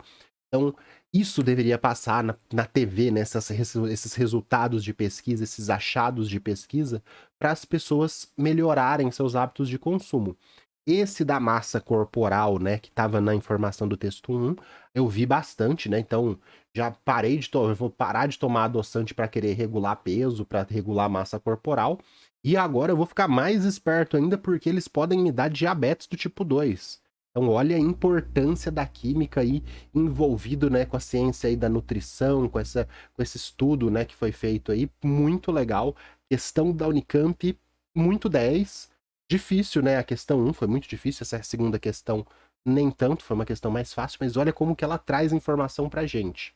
Então, isso deveria passar na TV, né? Esses resultados de pesquisa, esses achados de pesquisa, para as pessoas melhorarem seus hábitos de consumo. Esse da massa corporal, né, que estava na informação do texto 1, eu vi bastante, né? Então, já parei de tomar, vou parar de tomar adoçante para querer regular peso, para regular massa corporal. E agora eu vou ficar mais esperto ainda porque eles podem me dar diabetes do tipo 2. Então, olha a importância da química aí envolvido, né, com a ciência aí da nutrição, com esse estudo, né, que foi feito aí, muito legal. Questão da Unicamp, muito 10. Difícil, né? A questão 1 foi muito difícil, essa segunda questão nem tanto, foi uma questão mais fácil, mas olha como que ela traz informação pra gente.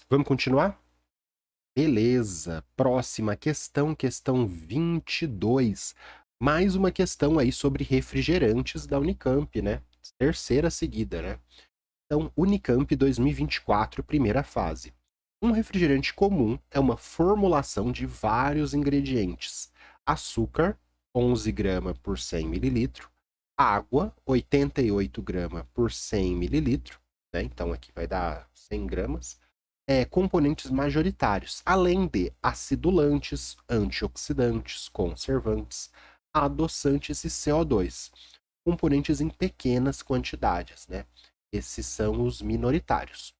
Vamos continuar? Beleza. Próxima questão, questão 22. Mais uma questão aí sobre refrigerantes da Unicamp, né? Terceira seguida, né? Então, Unicamp 2024, primeira fase. Um refrigerante comum é uma formulação de vários ingredientes. Açúcar, 11 gramas por 100 ml. Água, 88 gramas por 100 ml. Né? Então, aqui vai dar 100 gramas. Componentes majoritários, além de acidulantes, antioxidantes, conservantes, adoçantes e CO2. Componentes em pequenas quantidades, né? Esses são os minoritários.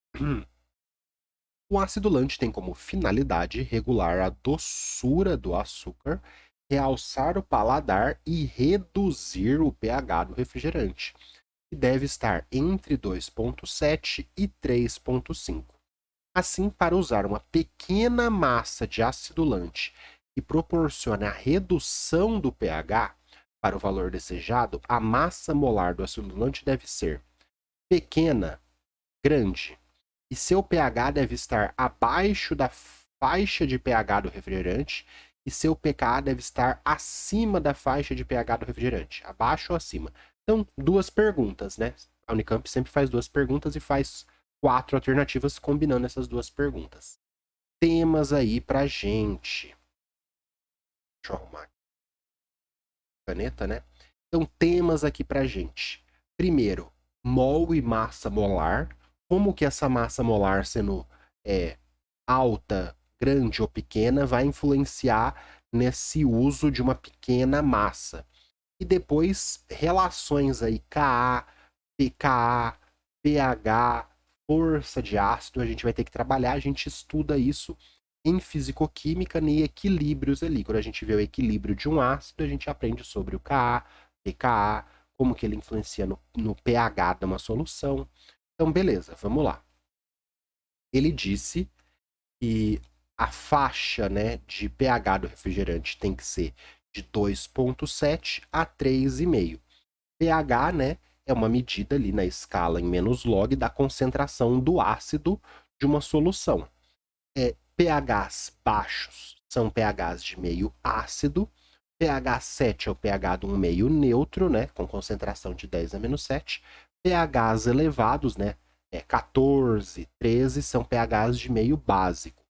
O acidulante tem como finalidade regular a doçura do açúcar, realçar o paladar e reduzir o pH do refrigerante, que deve estar entre 2,7 e 3,5. Assim, para usar uma pequena massa de acidulante que proporcione a redução do pH para o valor desejado, a massa molar do acidulante deve ser pequena, grande, e seu pH deve estar abaixo da faixa de pH do refrigerante e seu pKa deve estar acima da faixa de pH do refrigerante, abaixo ou acima. Então, duas perguntas, né? A Unicamp sempre faz duas perguntas e faz 4 alternativas combinando essas duas perguntas. Temas aí pra gente. Deixa eu arrumar aqui a caneta, né? Então, temas aqui pra gente. Primeiro, mol e massa molar. Como que essa massa molar, sendo alta, grande ou pequena, vai influenciar nesse uso de uma pequena massa. E depois, relações aí, Ka, pKa, pH, força de ácido, a gente vai ter que trabalhar, a gente estuda isso em fisicoquímica e equilíbrios ali. Quando a gente vê o equilíbrio de um ácido, a gente aprende sobre o Ka, pKa, como que ele influencia no pH de uma solução. Então, beleza, vamos lá. Ele disse que a faixa, né, de pH do refrigerante tem que ser de 2,7 a 3,5. pH, né, é uma medida ali na escala em menos log da concentração do ácido de uma solução. pHs baixos são pHs de meio ácido, pH 7 é o pH de um meio neutro, né, com concentração de 10 a menos 7. pHs elevados, né, 14, 13 são pHs de meio básico.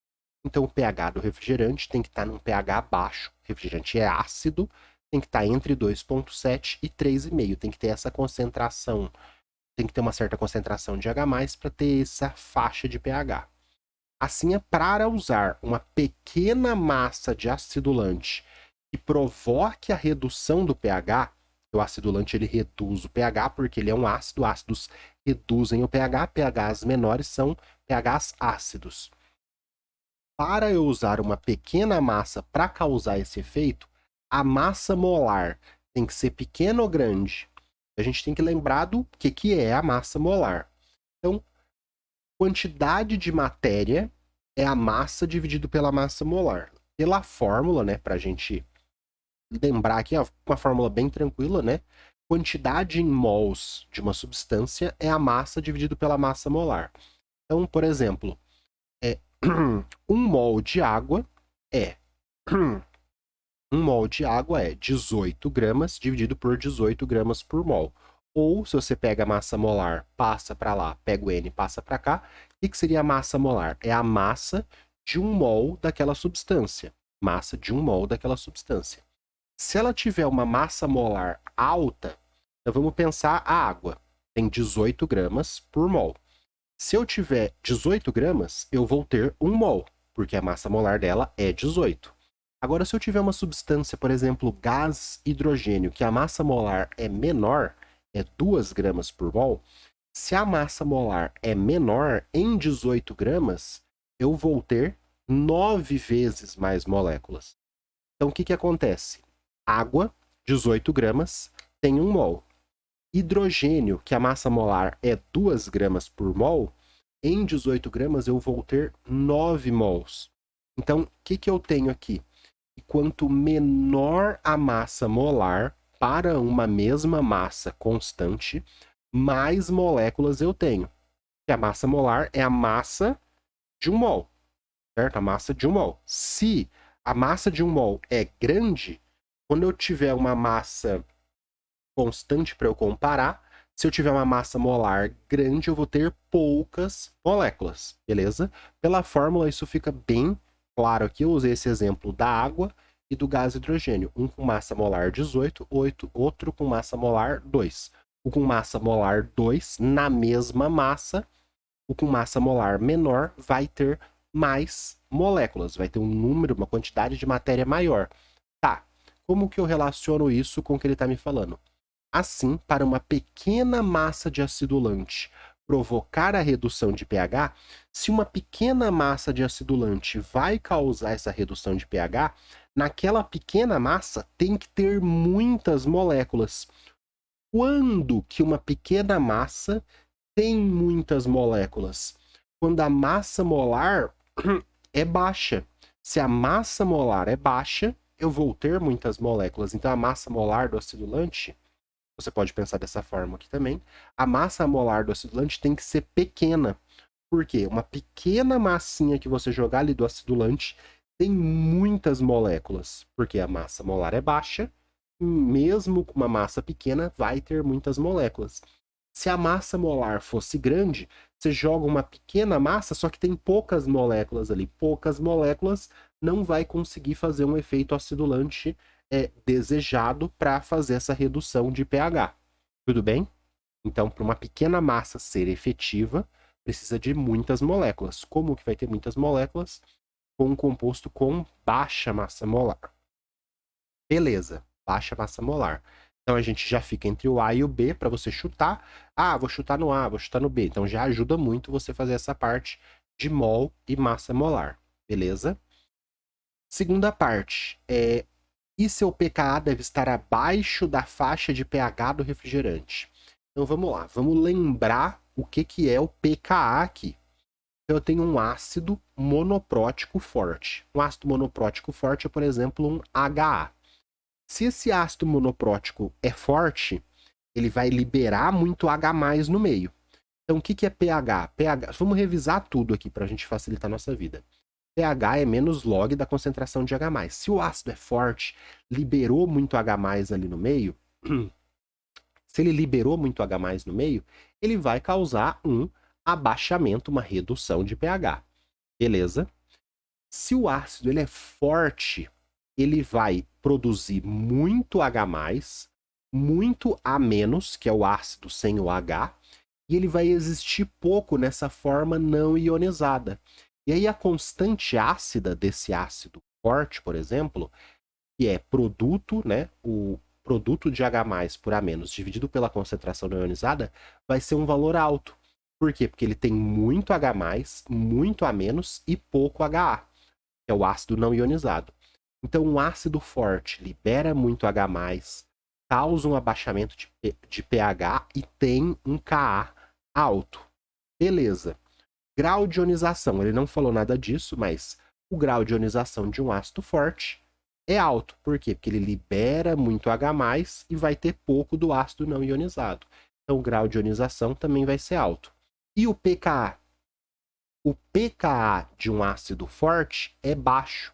Então o pH do refrigerante tem que estar num pH baixo. O refrigerante é ácido, tem que estar entre 2,7 e 3,5. Tem que ter essa concentração, tem que ter uma certa concentração de H+, para ter essa faixa de pH. Assim, para usar uma pequena massa de acidulante que provoque a redução do pH, o acidulante ele reduz o pH porque ele é um ácido, ácidos reduzem o pH, pHs menores são pHs ácidos. para eu usar uma pequena massa para causar esse efeito, a massa molar tem que ser pequena ou grande? A gente tem que lembrar do que é a massa molar. Então, quantidade de matéria é a massa dividido pela massa molar. Pela fórmula, né, para a gente lembrar aqui, ó, uma fórmula bem tranquila, né? Quantidade em mols de uma substância é a massa dividido pela massa molar. Então, por exemplo, 1 mol de água é 1 mol de água é 18 gramas dividido por 18 gramas por mol. Ou, se você pega a massa molar, passa para lá, pega o N, passa para cá, o que seria a massa molar? É a massa de 1 mol daquela substância. Massa de 1 mol daquela substância. Se ela tiver uma massa molar alta, então vamos pensar a água. Tem 18 gramas por mol. Se eu tiver 18 gramas, eu vou ter 1 mol, porque a massa molar dela é 18. Agora, se eu tiver uma substância, por exemplo, gás hidrogênio, que a massa molar é menor, é 2 gramas por mol, se a massa molar é menor em 18 gramas, eu vou ter 9 vezes mais moléculas. Então, o que acontece? Água, 18 gramas, tem 1 mol. Hidrogênio, que a massa molar é 2 gramas por mol, em 18 gramas eu vou ter 9 mols. Então, o que eu tenho aqui? E quanto menor a massa molar para uma mesma massa constante, mais moléculas eu tenho. E a massa molar é a massa de 1 mol, certo? A massa de 1 mol. Se a massa de 1 mol é grande, quando eu tiver uma massa constante para eu comparar, se eu tiver uma massa molar grande, eu vou ter poucas moléculas, beleza? Pela fórmula, isso fica bem claro aqui. Eu usei esse exemplo da água e do gás hidrogênio. Um com massa molar 18, outro com massa molar 2. O com massa molar 2, na mesma massa, o com massa molar menor vai ter mais moléculas, vai ter um número, uma quantidade de matéria maior. Tá, como que eu relaciono isso com o que ele está me falando? Assim, para uma pequena massa de acidulante provocar a redução de pH, se uma pequena massa de acidulante vai causar essa redução de pH, naquela pequena massa tem que ter muitas moléculas. Quando que uma pequena massa tem muitas moléculas? Quando a massa molar é baixa. Se a massa molar é baixa, eu vou ter muitas moléculas. Então, a massa molar do acidulante, você pode pensar dessa forma aqui também, a massa molar do acidulante tem que ser pequena. Por quê? Uma pequena massinha que você jogar ali do acidulante tem muitas moléculas, porque a massa molar é baixa, e mesmo com uma massa pequena, vai ter muitas moléculas. Se a massa molar fosse grande, você joga uma pequena massa, só que tem poucas moléculas ali. Poucas moléculas não vai conseguir fazer um efeito acidulante desejado para fazer essa redução de pH. Tudo bem? Então, para uma pequena massa ser efetiva, precisa de muitas moléculas. Como que vai ter muitas moléculas? Com um composto com baixa massa molar. Beleza, baixa massa molar. Então a gente já fica entre o A e o B para você chutar. Ah, vou chutar no A, vou chutar no B. Então já ajuda muito você fazer essa parte de mol e massa molar. Beleza? Segunda parte, e seu pKa deve estar abaixo da faixa de pH do refrigerante. Então vamos lá, vamos lembrar o que é o pKa aqui. Então, eu tenho um ácido monoprótico forte. Um ácido monoprótico forte é, por exemplo, um HA. Se esse ácido monoprótico é forte, ele vai liberar muito H+ no meio. Então, o que é pH? pH, vamos revisar tudo aqui para a gente facilitar a nossa vida. pH é menos log da concentração de H+. Se o ácido é forte, liberou muito H+ ali no meio, se ele liberou muito H+ no meio, ele vai causar um abaixamento, uma redução de pH. Beleza? Se o ácido ele é forte, ele vai produzir muito H+, muito A-, que é o ácido sem o H, e ele vai existir pouco nessa forma não ionizada. E aí a constante ácida desse ácido forte, por exemplo, que é produto, né, o produto de H+ por A- dividido pela concentração não ionizada, vai ser um valor alto. Por quê? Porque ele tem muito H+, muito A- e pouco HA. que é o ácido não ionizado. Então, um ácido forte libera muito H+, causa um abaixamento de pH e tem um Ka alto. Beleza. Grau de ionização, ele não falou nada disso, mas o grau de ionização de um ácido forte é alto. Por quê? Porque ele libera muito H+, e vai ter pouco do ácido não ionizado. Então, o grau de ionização também vai ser alto. E o pKa? O pKa de um ácido forte é baixo.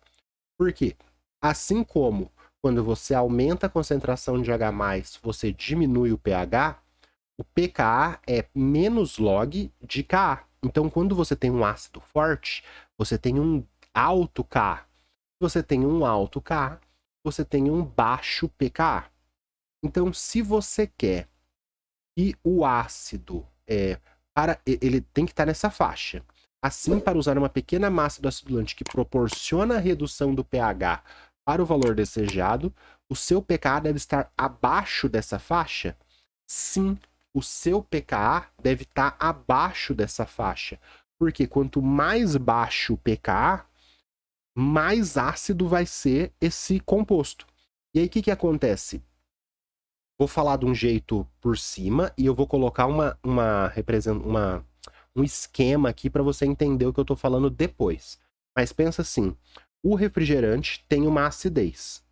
Por quê? Assim como quando você aumenta a concentração de H+, você diminui o pH, o pKa é menos log de Ka. Então, quando você tem um ácido forte, você tem um alto Ka. Se você tem um alto Ka, você tem um baixo pKa. Então, se você quer que o ácido ele tem que estar nessa faixa. Assim, para usar uma pequena massa do acidulante que proporciona a redução do pH para o valor desejado, o seu pKa deve estar abaixo dessa faixa? Sim, o seu pKa deve estar abaixo dessa faixa. Porque quanto mais baixo o pKa, mais ácido vai ser esse composto. E aí, o que acontece? Vou falar de um jeito por cima e eu vou colocar um esquema aqui para você entender o que eu estou falando depois. Mas pensa assim, o refrigerante tem uma acidez.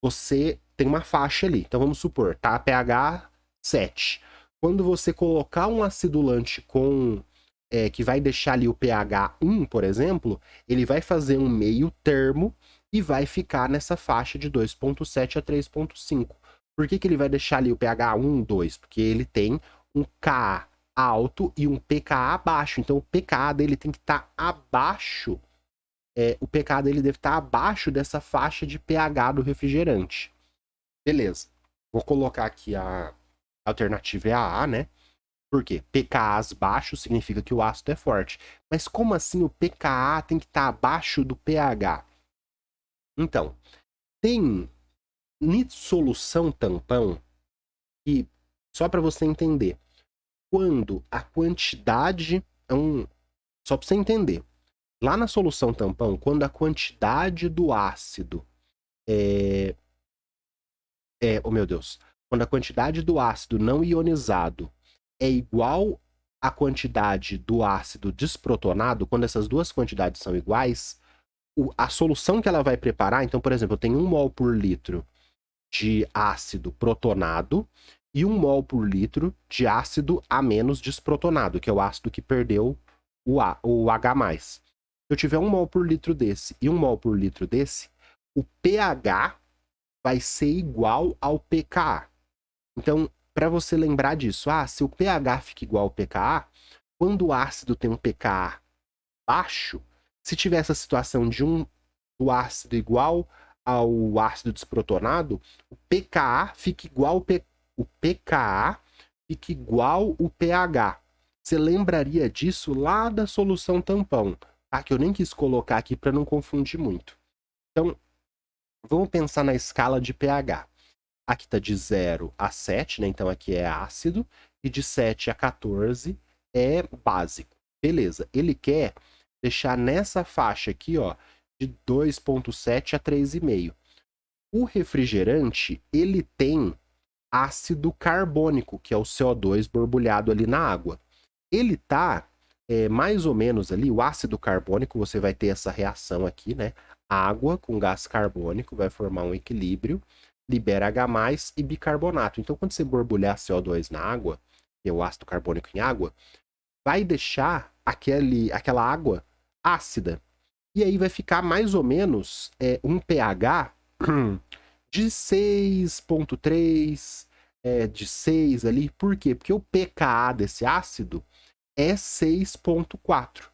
Você tem uma faixa ali. Então vamos supor, tá? pH 7. Quando você colocar um acidulante que vai deixar ali o pH 1, por exemplo, ele vai fazer um meio termo e vai ficar nessa faixa de 2,7 a 3,5. Por que ele vai deixar ali o pH 1, 2? Porque ele tem um Ka alto e um pKa baixo. Então o pKa dele tem que estar abaixo. O pKa dele deve estar abaixo dessa faixa de pH do refrigerante. Beleza. Vou colocar aqui a alternativa é a A, né? Por quê? pKas baixos significa que o ácido é forte. Mas como assim o pKa tem que estar abaixo do pH? Então, tem solução tampão que, só para você entender, quando a quantidade... Só para você entender. Lá na solução tampão, quando a quantidade do ácido oh meu Deus. Quando a quantidade do ácido não ionizado é igual à quantidade do ácido desprotonado, quando essas duas quantidades são iguais, a solução que ela vai preparar, então, por exemplo, eu tenho 1 mol por litro de ácido protonado e 1 mol por litro de ácido A- desprotonado, que é o ácido que perdeu o H+. Se eu tiver 1 mol por litro desse e 1 mol por litro desse, o pH vai ser igual ao pKa. Então, para você lembrar disso, se o pH fica igual ao pKa, quando o ácido tem um pKa baixo, se tiver essa situação de do ácido igual ao ácido desprotonado, o pKa fica igual o pKa fica igual o pH. Você lembraria disso lá da solução tampão, tá? Que eu nem quis colocar aqui para não confundir muito. Então, vamos pensar na escala de pH. Aqui está de 0 a 7, né? Então aqui é ácido. E de 7 a 14 é básico. Beleza. Ele quer deixar nessa faixa aqui, ó, de 2,7 a 3,5. O refrigerante, ele tem ácido carbônico, que é o CO2 borbulhado ali na água. Ele tá mais ou menos ali, o ácido carbônico, você vai ter essa reação aqui, né? Água com gás carbônico vai formar um equilíbrio, libera H+ e bicarbonato. Então, quando você borbulhar CO2 na água, que é o ácido carbônico em água, vai deixar aquela água ácida. E aí vai ficar mais ou menos um pH de 6,3, de 6 ali. Por quê? Porque o pKa desse ácido é 6,4.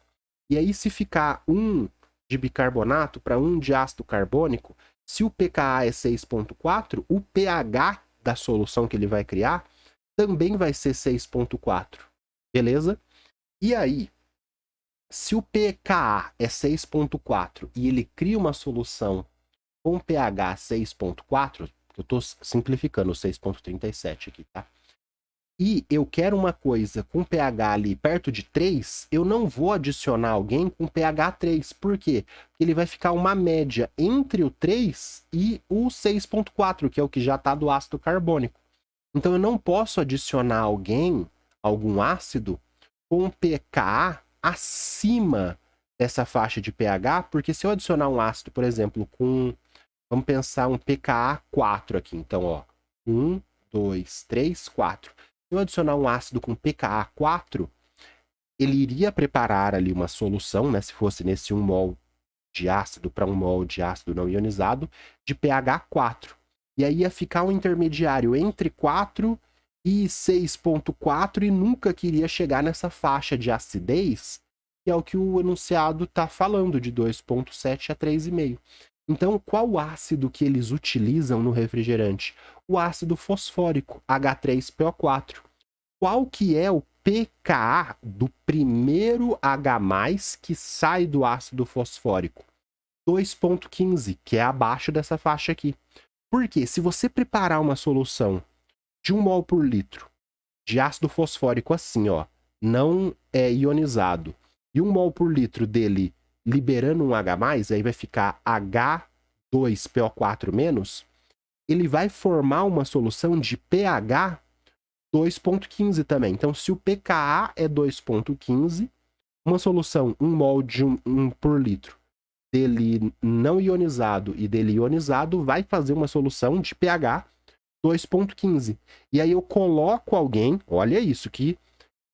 E aí, se ficar 1 de bicarbonato para 1 de ácido carbônico, se o pKa é 6,4, o pH da solução que ele vai criar também vai ser 6,4. Beleza? E aí, se o pKa é 6,4 e ele cria uma solução com pH 6,4, eu estou simplificando o 6,37 aqui, tá? e eu quero uma coisa com pH ali perto de 3, eu não vou adicionar alguém com pH 3. Por quê? Porque ele vai ficar uma média entre o 3 e o 6,4, que é o que já está do ácido carbônico. Então eu não posso adicionar algum ácido com pKa acima dessa faixa de pH, porque se eu adicionar um ácido, por exemplo, vamos pensar um pKa 4 aqui. Então, ó, 1, 2, 3, 4. Se eu adicionar um ácido com pKa 4, ele iria preparar ali uma solução, né, se fosse nesse 1 mol de ácido para 1 mol de ácido não ionizado, de pH 4. E aí ia ficar um intermediário entre 4 e 6,4 e nunca queria chegar nessa faixa de acidez, que é o que o enunciado está falando, de 2,7 a 3,5. Então, qual ácido que eles utilizam no refrigerante? O ácido fosfórico, H3PO4. Qual que é o pKa do primeiro H+, que sai do ácido fosfórico? 2,15, que é abaixo dessa faixa aqui. Porque se você preparar uma solução de 1 mol por litro de ácido fosfórico assim, ó, não é ionizado, e 1 mol por litro dele liberando um H+, aí vai ficar H2PO4-, ele vai formar uma solução de pH 2,15 também. Então, se o pKa é 2,15, uma solução 1 mol de 1 por litro dele não ionizado e dele ionizado vai fazer uma solução de pH 2,15. E aí eu coloco alguém, olha isso, que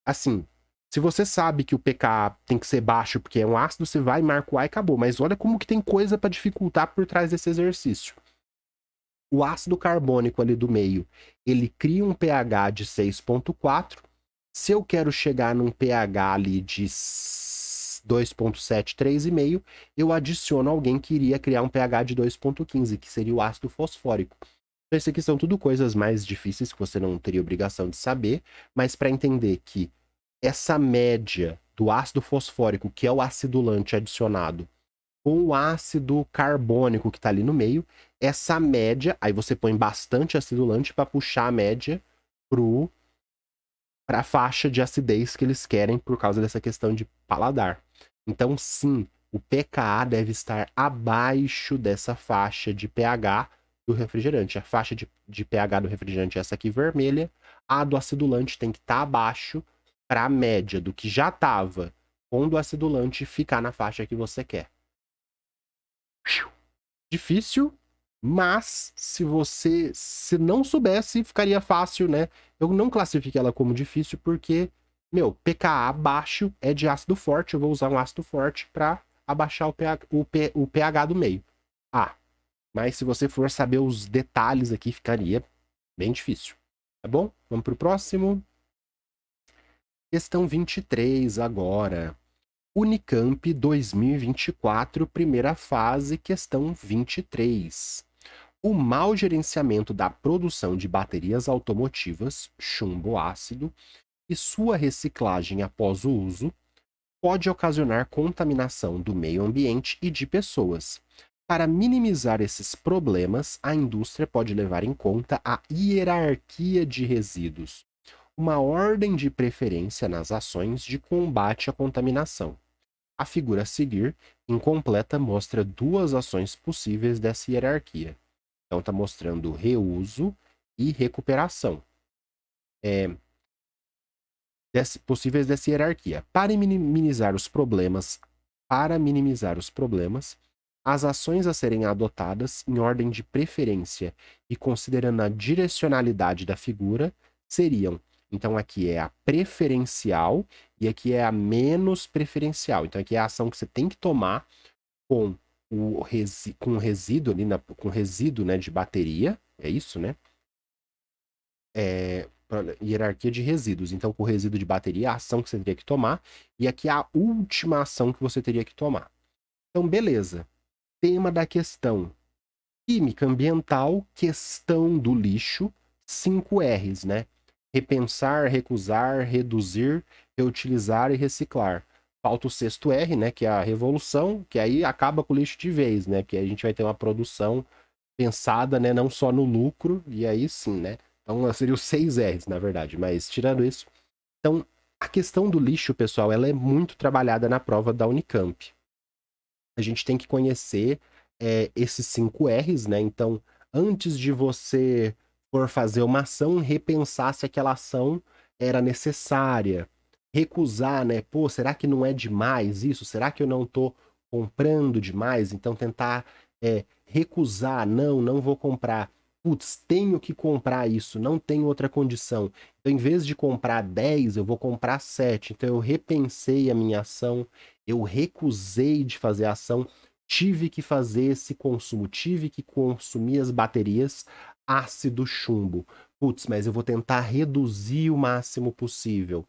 assim, se você sabe que o pKa tem que ser baixo porque é um ácido, você vai, marca o A e acabou. Mas olha como que tem coisa para dificultar por trás desse exercício. O ácido carbônico ali do meio, ele cria um pH de 6,4. Se eu quero chegar num pH ali de 2,7, 3,5, eu adiciono alguém que iria criar um pH de 2,15, que seria o ácido fosfórico. Então, isso aqui são tudo coisas mais difíceis que você não teria obrigação de saber, mas para entender que essa média do ácido fosfórico, que é o acidulante adicionado, com o ácido carbônico que está ali no meio, essa média, aí você põe bastante acidulante para puxar a média para a faixa de acidez que eles querem por causa dessa questão de paladar. Então, sim, o pKa deve estar abaixo dessa faixa de pH do refrigerante. A faixa de pH do refrigerante é essa aqui vermelha, a do acidulante tem que estar abaixo para a média do que já estava, quando o acidulante ficar na faixa que você quer. Difícil, mas se não soubesse, ficaria fácil, né? Eu não classifiquei ela como difícil porque, meu, pKa baixo é de ácido forte. Eu vou usar um ácido forte para abaixar o pH do meio. Ah, mas se você for saber os detalhes aqui, ficaria bem difícil. Tá bom? Vamos pro próximo. Questão 23 agora. Unicamp 2024, primeira fase, questão 23. O mau gerenciamento da produção de baterias automotivas, chumbo ácido, e sua reciclagem após o uso pode ocasionar contaminação do meio ambiente e de pessoas. Para minimizar esses problemas, a indústria pode levar em conta a hierarquia de resíduos, uma ordem de preferência nas ações de combate à contaminação. A figura a seguir, incompleta, mostra duas ações possíveis dessa hierarquia. Então, está mostrando reuso e recuperação. Possíveis dessa hierarquia. Para minimizar os problemas, as ações a serem adotadas em ordem de preferência e considerando a direcionalidade da figura seriam, então aqui é a preferencial e aqui é a menos preferencial. Então aqui é a ação que você tem que tomar com o resíduo ali, com resíduo, né, de bateria, é isso, né? Hierarquia de resíduos. Então, com o resíduo de bateria, a ação que você teria que tomar, e aqui é a última ação que você teria que tomar. Então, beleza. Tema da questão: química ambiental, questão do lixo, 5 R's, né? Repensar, recusar, reduzir, reutilizar e reciclar. Falta o sexto R, né? Que é a revolução, que aí acaba com o lixo de vez, né? Que aí a gente vai ter uma produção pensada, né? Não só no lucro, e aí sim, né? Então seria os 6 R's, na verdade, mas tirando isso. Então, a questão do lixo, pessoal, ela é muito trabalhada na prova da Unicamp. A gente tem que conhecer esses 5 R's, né? Então, antes de você for fazer uma ação, repensar se aquela ação era necessária. Recusar, né? Pô, será que não é demais isso? Será que eu não tô comprando demais? Então, tentar recusar, não vou comprar. Putz, tenho que comprar isso, não tem outra condição. Então, em vez de comprar 10, eu vou comprar 7. Então, eu repensei a minha ação, eu recusei de fazer a ação, tive que fazer esse consumo, tive que consumir as baterias ácido chumbo. Putz, mas eu vou tentar reduzir o máximo possível.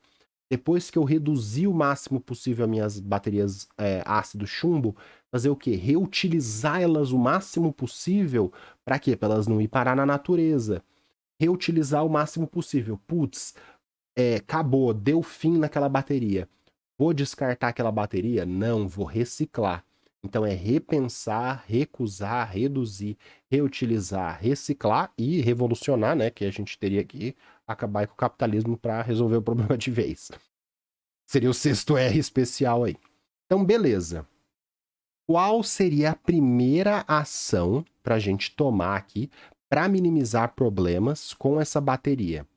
Depois que eu reduzir o máximo possível as minhas baterias ácido chumbo, fazer o quê? Reutilizar elas o máximo possível. Para quê? Para elas não ir parar na natureza. Reutilizar o máximo possível. Putz, acabou, deu fim naquela bateria. Vou descartar aquela bateria? Não, vou reciclar. Então é repensar, recusar, reduzir, reutilizar, reciclar e revolucionar, né? Que a gente teria que acabar com o capitalismo para resolver o problema de vez. Seria o sexto R especial aí. Então, beleza. Qual seria a primeira ação para a gente tomar aqui para minimizar problemas com essa bateria?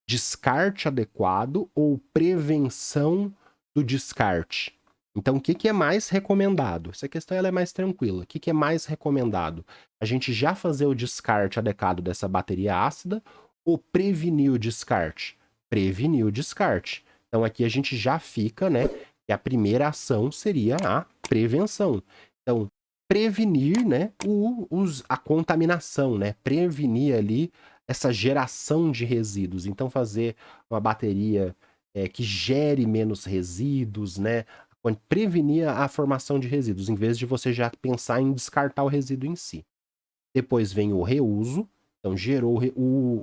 Descarte adequado ou prevenção do descarte? Então, o que é mais recomendado? Essa questão ela é mais tranquila. O que é mais recomendado? A gente já fazer o descarte adequado dessa bateria ácida ou prevenir o descarte? Prevenir o descarte. Então, aqui a gente já fica, né? Que a primeira ação seria a prevenção. Então, prevenir, né? A contaminação, né? Prevenir ali essa geração de resíduos. Então, fazer uma bateria que gere menos resíduos, né? Prevenir a formação de resíduos, em vez de você já pensar em descartar o resíduo em si. Depois vem o reuso. Então, gerou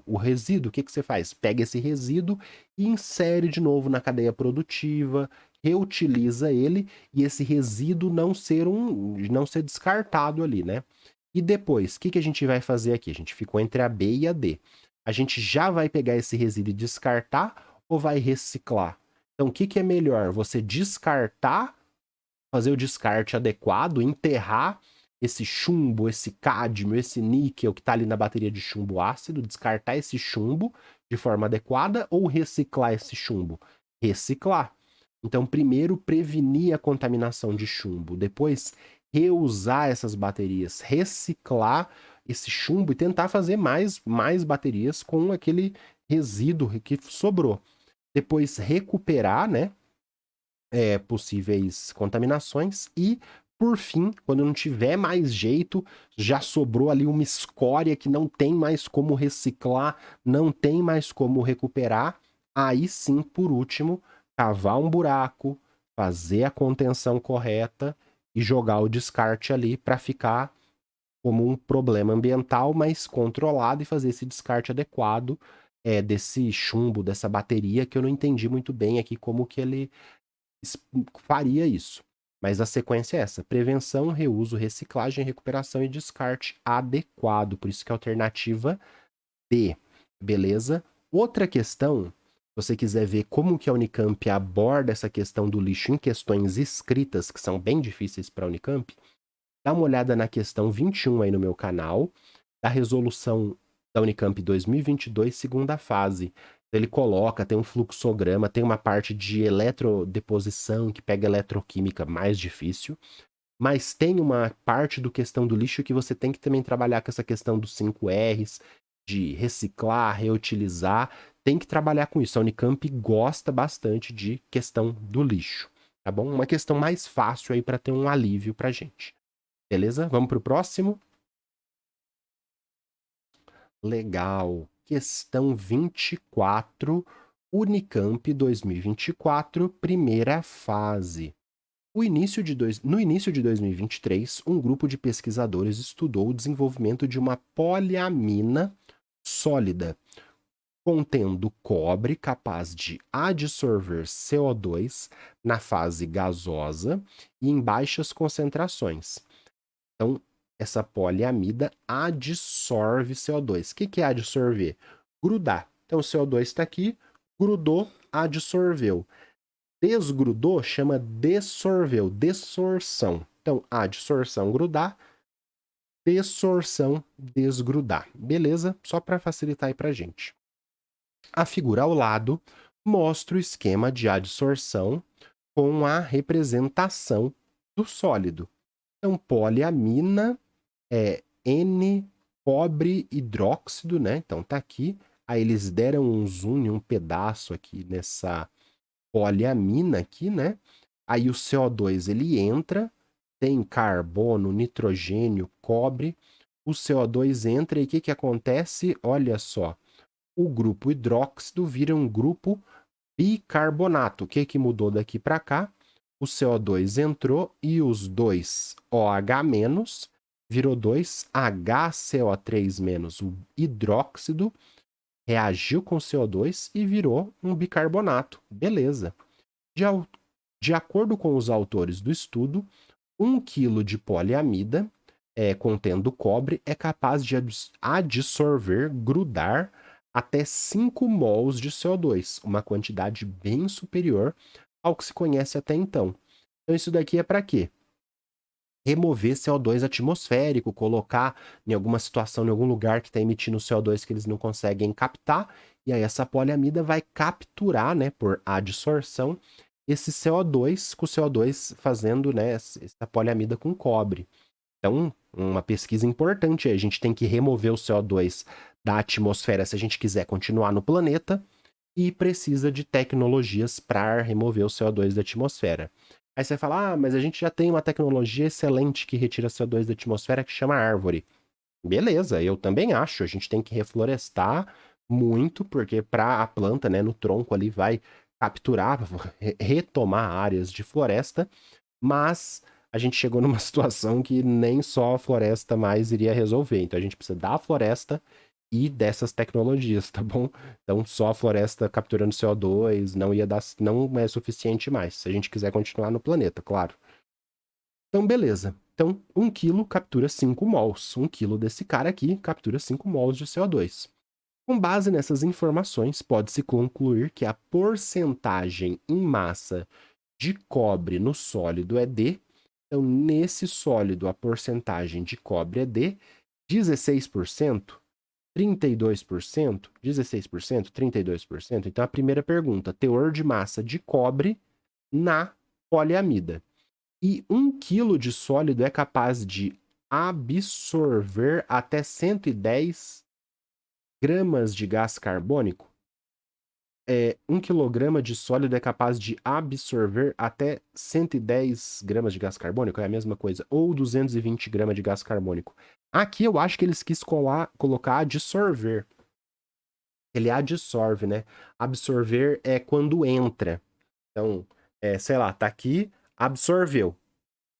o resíduo, o que você faz? Pega esse resíduo e insere de novo na cadeia produtiva, reutiliza ele e esse resíduo não ser descartado ali, né? E depois, o que a gente vai fazer aqui? A gente ficou entre a B e a D. A gente já vai pegar esse resíduo e descartar ou vai reciclar? Então, o que é melhor? Você descartar, fazer o descarte adequado, enterrar esse chumbo, esse cádmio, esse níquel que está ali na bateria de chumbo ácido, descartar esse chumbo de forma adequada ou reciclar esse chumbo? Reciclar. Então, primeiro, prevenir a contaminação de chumbo, depois, reusar essas baterias, reciclar esse chumbo e tentar fazer mais baterias com aquele resíduo que sobrou. Depois, recuperar, né? Possíveis contaminações e, por fim, quando não tiver mais jeito, já sobrou ali uma escória que não tem mais como reciclar, não tem mais como recuperar, aí sim, por último, cavar um buraco, fazer a contenção correta e jogar o descarte ali para ficar como um problema ambiental, mas controlado e fazer esse descarte adequado desse chumbo, dessa bateria, que eu não entendi muito bem aqui como que ele faria isso. Mas a sequência é essa: prevenção, reuso, reciclagem, recuperação e descarte adequado. Por isso que é a alternativa D. Beleza? Outra questão, se você quiser ver como que a Unicamp aborda essa questão do lixo em questões escritas, que são bem difíceis para a Unicamp, dá uma olhada na questão 21 aí no meu canal, da resolução da Unicamp 2022, segunda fase. Ele coloca, tem um fluxograma, tem uma parte de eletrodeposição que pega eletroquímica mais difícil, mas tem uma parte do questão do lixo que você tem que também trabalhar com essa questão dos 5 R's, de reciclar, reutilizar, tem que trabalhar com isso. A Unicamp gosta bastante de questão do lixo, tá bom? Uma questão mais fácil aí para ter um alívio pra gente. Beleza? Vamos pro próximo? Legal. Questão 24, Unicamp 2024, primeira fase. No início de 2023, um grupo de pesquisadores estudou o desenvolvimento de uma poliamina sólida, contendo cobre capaz de adsorver CO2 na fase gasosa e em baixas concentrações. Então, essa poliamida adsorve CO2. O que é adsorver? grudar. Então, o CO2 está aqui, grudou, adsorveu. Desgrudou, chama dessorveu, dessorção. Então, adsorção, grudar, dessorção, desgrudar. Beleza? Só para facilitar aí para gente. A figura ao lado mostra o esquema de adsorção com a representação do sólido. Então, poliamina é N cobre hidróxido, né? Então tá aqui. Aí eles deram um zoom em um pedaço aqui nessa poliamina aqui, né? Aí o CO2 ele entra, tem carbono, nitrogênio, cobre. O CO2 entra e o que que acontece? Olha só, o grupo hidróxido vira um grupo bicarbonato. O que que mudou daqui para cá? O CO2 entrou e os dois OH- virou 2HCO3-, o hidróxido reagiu com o CO2 e virou um bicarbonato. Beleza. De acordo com os autores do estudo, 1 kg de poliamida contendo cobre é capaz de adsorver, grudar até 5 mols de CO2, uma quantidade bem superior ao que se conhece até então. Então isso daqui é para quê? Remover CO2 atmosférico, colocar em alguma situação, em algum lugar que está emitindo CO2 que eles não conseguem captar, e aí essa poliamida vai capturar, né, por adsorção, esse CO2, com o CO2 fazendo, né, essa poliamida com cobre. Então, uma pesquisa importante, a gente tem que remover o CO2 da atmosfera se a gente quiser continuar no planeta, e precisa de tecnologias para remover o CO2 da atmosfera. Aí você fala, mas a gente já tem uma tecnologia excelente que retira CO2 da atmosfera que chama árvore. Beleza, eu também acho, a gente tem que reflorestar muito, porque para a planta, né, no tronco ali vai capturar, retomar áreas de floresta, mas a gente chegou numa situação que nem só a floresta mais iria resolver. Então a gente precisa da floresta e dessas tecnologias, tá bom? Então só a floresta capturando CO2 não ia dar, não é suficiente mais, se a gente quiser continuar no planeta, claro. Então beleza. Então 1 kg captura 5 mols. 1 kg desse cara aqui captura 5 mols de CO2. Com base nessas informações, pode-se concluir que a porcentagem em massa de cobre no sólido é D. Então, nesse sólido, a porcentagem de cobre é D, 16%, 32%, 16%, 32%. Então, a primeira pergunta, teor de massa de cobre na poliamida. E 1 kg de sólido é capaz de absorver até 110 gramas de gás carbônico. 1 quilograma de sólido é capaz de absorver até 110 gramas de gás carbônico, é a mesma coisa, ou 220 gramas de gás carbônico. Aqui eu acho que eles quis colocar adsorver. Ele adsorve, né? Absorver é quando entra. Então, sei lá, tá aqui, absorveu.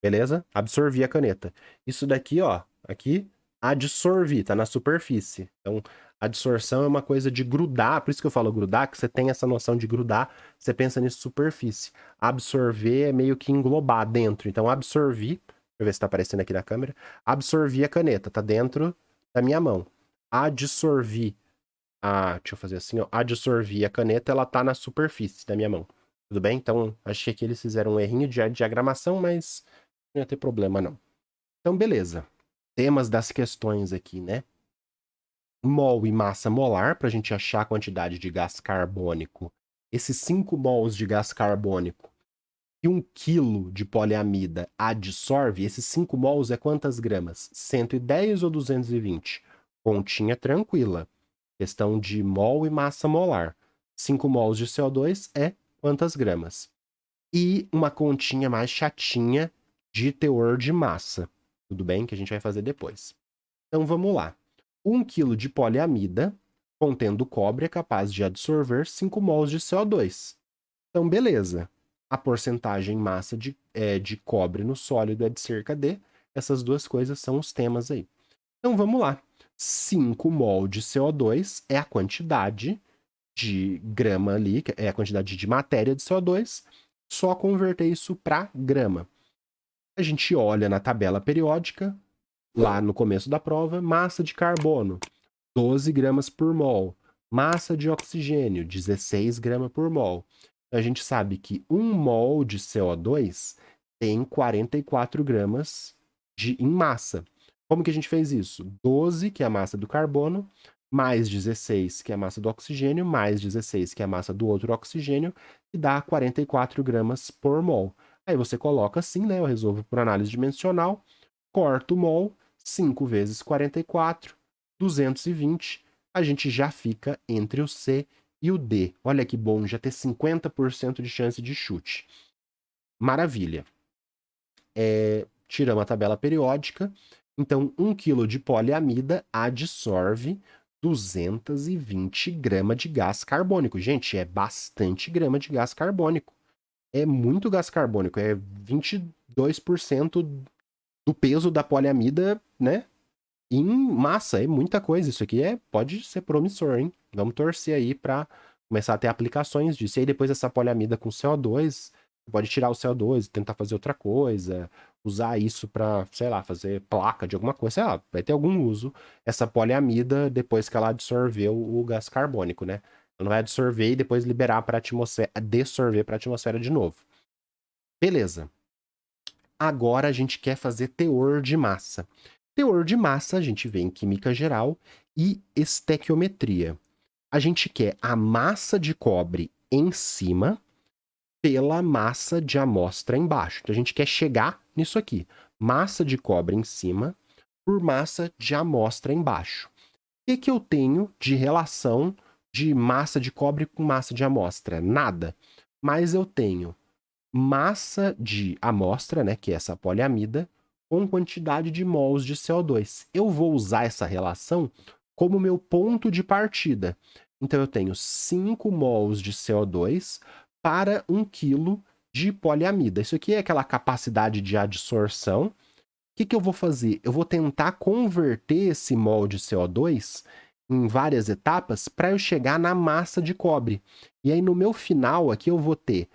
Beleza? Absorvi a caneta. Isso daqui, ó, aqui, adsorvi, tá na superfície. Então, adsorção é uma coisa de grudar, por isso que eu falo grudar, que você tem essa noção de grudar, você pensa nisso superfície. Absorver é meio que englobar dentro. Então, absorvi, deixa eu ver se tá aparecendo aqui na câmera, absorvi a caneta, tá dentro da minha mão. Adsorvi deixa eu fazer assim, ó, adsorvi a caneta, ela tá na superfície da minha mão. Tudo bem? Então, achei que eles fizeram um errinho de diagramação, mas não ia ter problema, não. Então, beleza. Temas das questões aqui, né? Mol e massa molar, para a gente achar a quantidade de gás carbônico. Esses 5 mols de gás carbônico e 1 quilo de poliamida adsorve, esses 5 mols é quantas gramas? 110 ou 220? Continha tranquila. Questão de mol e massa molar. 5 mols de CO2 é quantas gramas? E uma continha mais chatinha de teor de massa. Tudo bem? Que a gente vai fazer depois. Então vamos lá. 1 kg de poliamida contendo cobre é capaz de absorver 5 mols de CO2. Então, beleza. A porcentagem em massa de cobre no sólido é de cerca de. Essas duas coisas são os temas aí. Então vamos lá. 5 mol de CO2 é a quantidade de grama ali, é a quantidade de matéria de CO2, só converter isso para grama. A gente olha na tabela periódica, lá no começo da prova, massa de carbono, 12 gramas por mol. Massa de oxigênio, 16 gramas por mol. Então, a gente sabe que 1 mol de CO2 tem 44 gramas em massa. Como que a gente fez isso? 12, que é a massa do carbono, mais 16, que é a massa do oxigênio, mais 16, que é a massa do outro oxigênio, que dá 44 gramas por mol. Aí você coloca assim, né? Eu resolvo por análise dimensional, corto o mol, 5 vezes 44, 220. A gente já fica entre o C e o D. Olha que bom, já ter 50% de chance de chute. Maravilha. Tiramos a tabela periódica. Então, 1 kg de poliamida absorve 220 gramas de gás carbônico. Gente, é bastante grama de gás carbônico. É muito gás carbônico. É 22% do peso da poliamida, né? Em massa. É muita coisa. Isso aqui pode ser promissor, hein? Vamos torcer aí para começar a ter aplicações disso. E aí, depois essa poliamida com CO2, você pode tirar o CO2 e tentar fazer outra coisa, usar isso para, sei lá, fazer placa de alguma coisa, sei lá, vai ter algum uso essa poliamida depois que ela absorveu o gás carbônico, né? Ela não vai absorver e depois liberar para a atmosfera, dessorver para a atmosfera de novo. Beleza. Agora a gente quer fazer teor de massa. Teor de massa a gente vê em química geral e estequiometria. A gente quer a massa de cobre em cima pela massa de amostra embaixo. Então a gente quer chegar nisso aqui. Massa de cobre em cima por massa de amostra embaixo. O que eu tenho de relação de massa de cobre com massa de amostra? Nada. Mas eu tenho massa de amostra, né, que é essa poliamida, com quantidade de mols de CO2. Eu vou usar essa relação como meu ponto de partida. Então, eu tenho 5 mols de CO2 para 1 kg de poliamida. Isso aqui é aquela capacidade de adsorção. O que eu vou fazer? Eu vou tentar converter esse mol de CO2 em várias etapas para eu chegar na massa de cobre. E aí, no meu final aqui, eu vou ter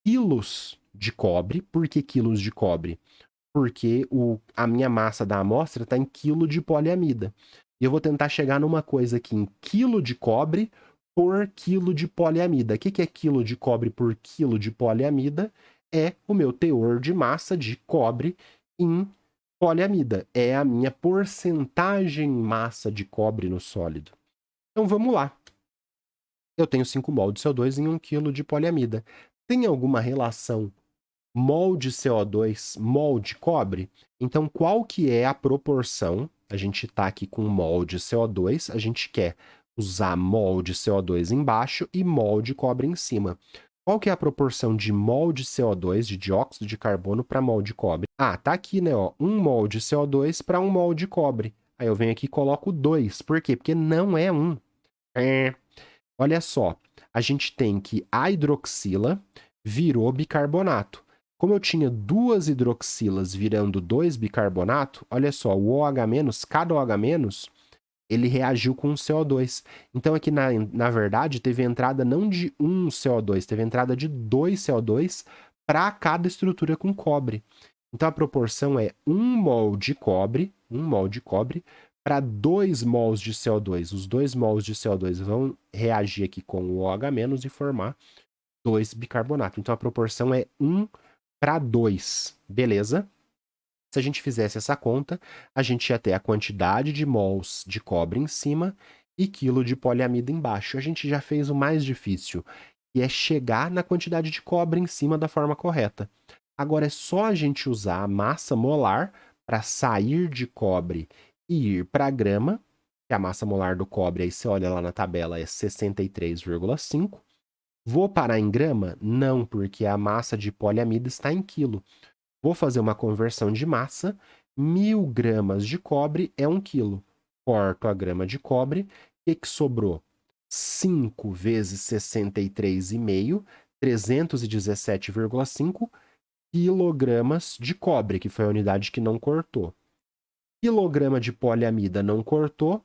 quilos de cobre. Por que quilos de cobre? Porque a minha massa da amostra está em quilo de poliamida. E eu vou tentar chegar numa coisa aqui em quilo de cobre por quilo de poliamida. O que é quilo de cobre por quilo de poliamida? É o meu teor de massa de cobre em poliamida. É a minha porcentagem massa de cobre no sólido. Então vamos lá. Eu tenho 5 mol de CO2 em 1 kg de poliamida. Tem alguma relação mol de CO2, mol de cobre? Então, qual que é a proporção? A gente está aqui com mol de CO2, a gente quer usar mol de CO2 embaixo e mol de cobre em cima. Qual que é a proporção de mol de CO2, de dióxido de carbono, para mol de cobre? Ah, tá aqui, né? Ó, 1 mol de CO2 para 1 mol de cobre. Aí eu venho aqui e coloco 2. Por quê? Porque não é 1. Olha só, a gente tem que a hidroxila virou bicarbonato. Como eu tinha 2 hidroxilas virando 2 bicarbonato, olha só, o OH-, cada OH-, ele reagiu com um CO2. Então aqui, na verdade, teve entrada não de um CO2, teve entrada de 2 CO2 para cada estrutura com cobre. Então a proporção é 1 mol de cobre, 1 mol de cobre, para 2 mols de CO2. Os 2 mols de CO2 vão reagir aqui com o OH- e formar 2 bicarbonato. Então a proporção é 1 para 2. Beleza? Se a gente fizesse essa conta, a gente ia ter a quantidade de mols de cobre em cima e quilo de poliamida embaixo. A gente já fez o mais difícil, que é chegar na quantidade de cobre em cima da forma correta. Agora é só a gente usar a massa molar para sair de cobre e ir para grama, que a massa molar do cobre, aí você olha lá na tabela, é 63,5. Vou parar em grama? Não, porque a massa de poliamida está em quilo. Vou fazer uma conversão de massa. 1.000 gramas de cobre é 1 quilo. Corto a grama de cobre. O que sobrou? 5 vezes 63,5, 317,5 quilogramas de cobre, que foi a unidade que não cortou. Quilograma de poliamida não cortou,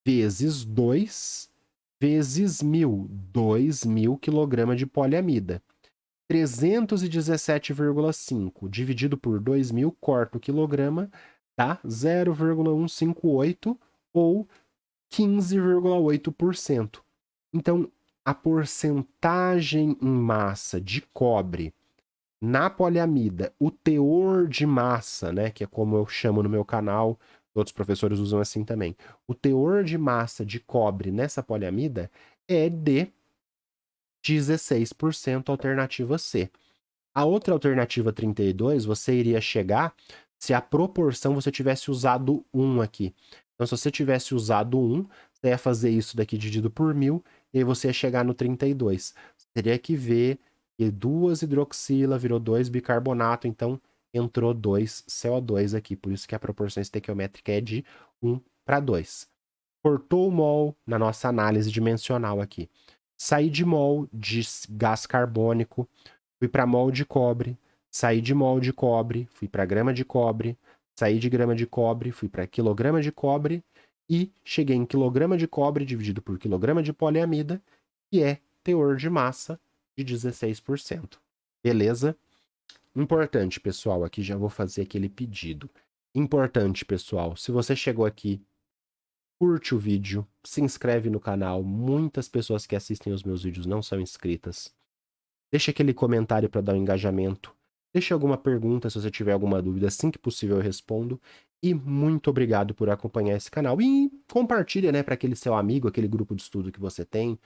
vezes 2, vezes 1.000. 2.000 quilogramas de poliamida. 317,5 dividido por 2.000, corta o quilograma, dá 0,158 ou 15,8%. Então, a porcentagem em massa de cobre na poliamida, o teor de massa, né, que é como eu chamo no meu canal, outros professores usam assim também. O teor de massa de cobre nessa poliamida é de 16%, alternativa C. A outra alternativa 32, você iria chegar se a proporção você tivesse usado 1 aqui. Então, se você tivesse usado 1, você ia fazer isso daqui dividido por 1000, e aí você ia chegar no 32. Você teria que ver que 2 hidroxila virou 2 bicarbonato, então entrou 2 CO2 aqui. Por isso que a proporção estequiométrica é de 1 para 2. Cortou o mol na nossa análise dimensional aqui. Saí de mol de gás carbônico, fui para mol de cobre, saí de mol de cobre, fui para grama de cobre, saí de grama de cobre, fui para quilograma de cobre e cheguei em quilograma de cobre dividido por quilograma de poliamida, que é teor de massa de 16%. Beleza? Importante, pessoal, aqui já vou fazer aquele pedido. Importante, pessoal, se você chegou aqui, curte o vídeo, se inscreve no canal. Muitas pessoas que assistem os meus vídeos não são inscritas. Deixa aquele comentário para dar um engajamento. Deixa alguma pergunta se você tiver alguma dúvida. Assim que possível eu respondo. E muito obrigado por acompanhar esse canal. E compartilha, né, para aquele seu amigo, aquele grupo de estudo que você tem,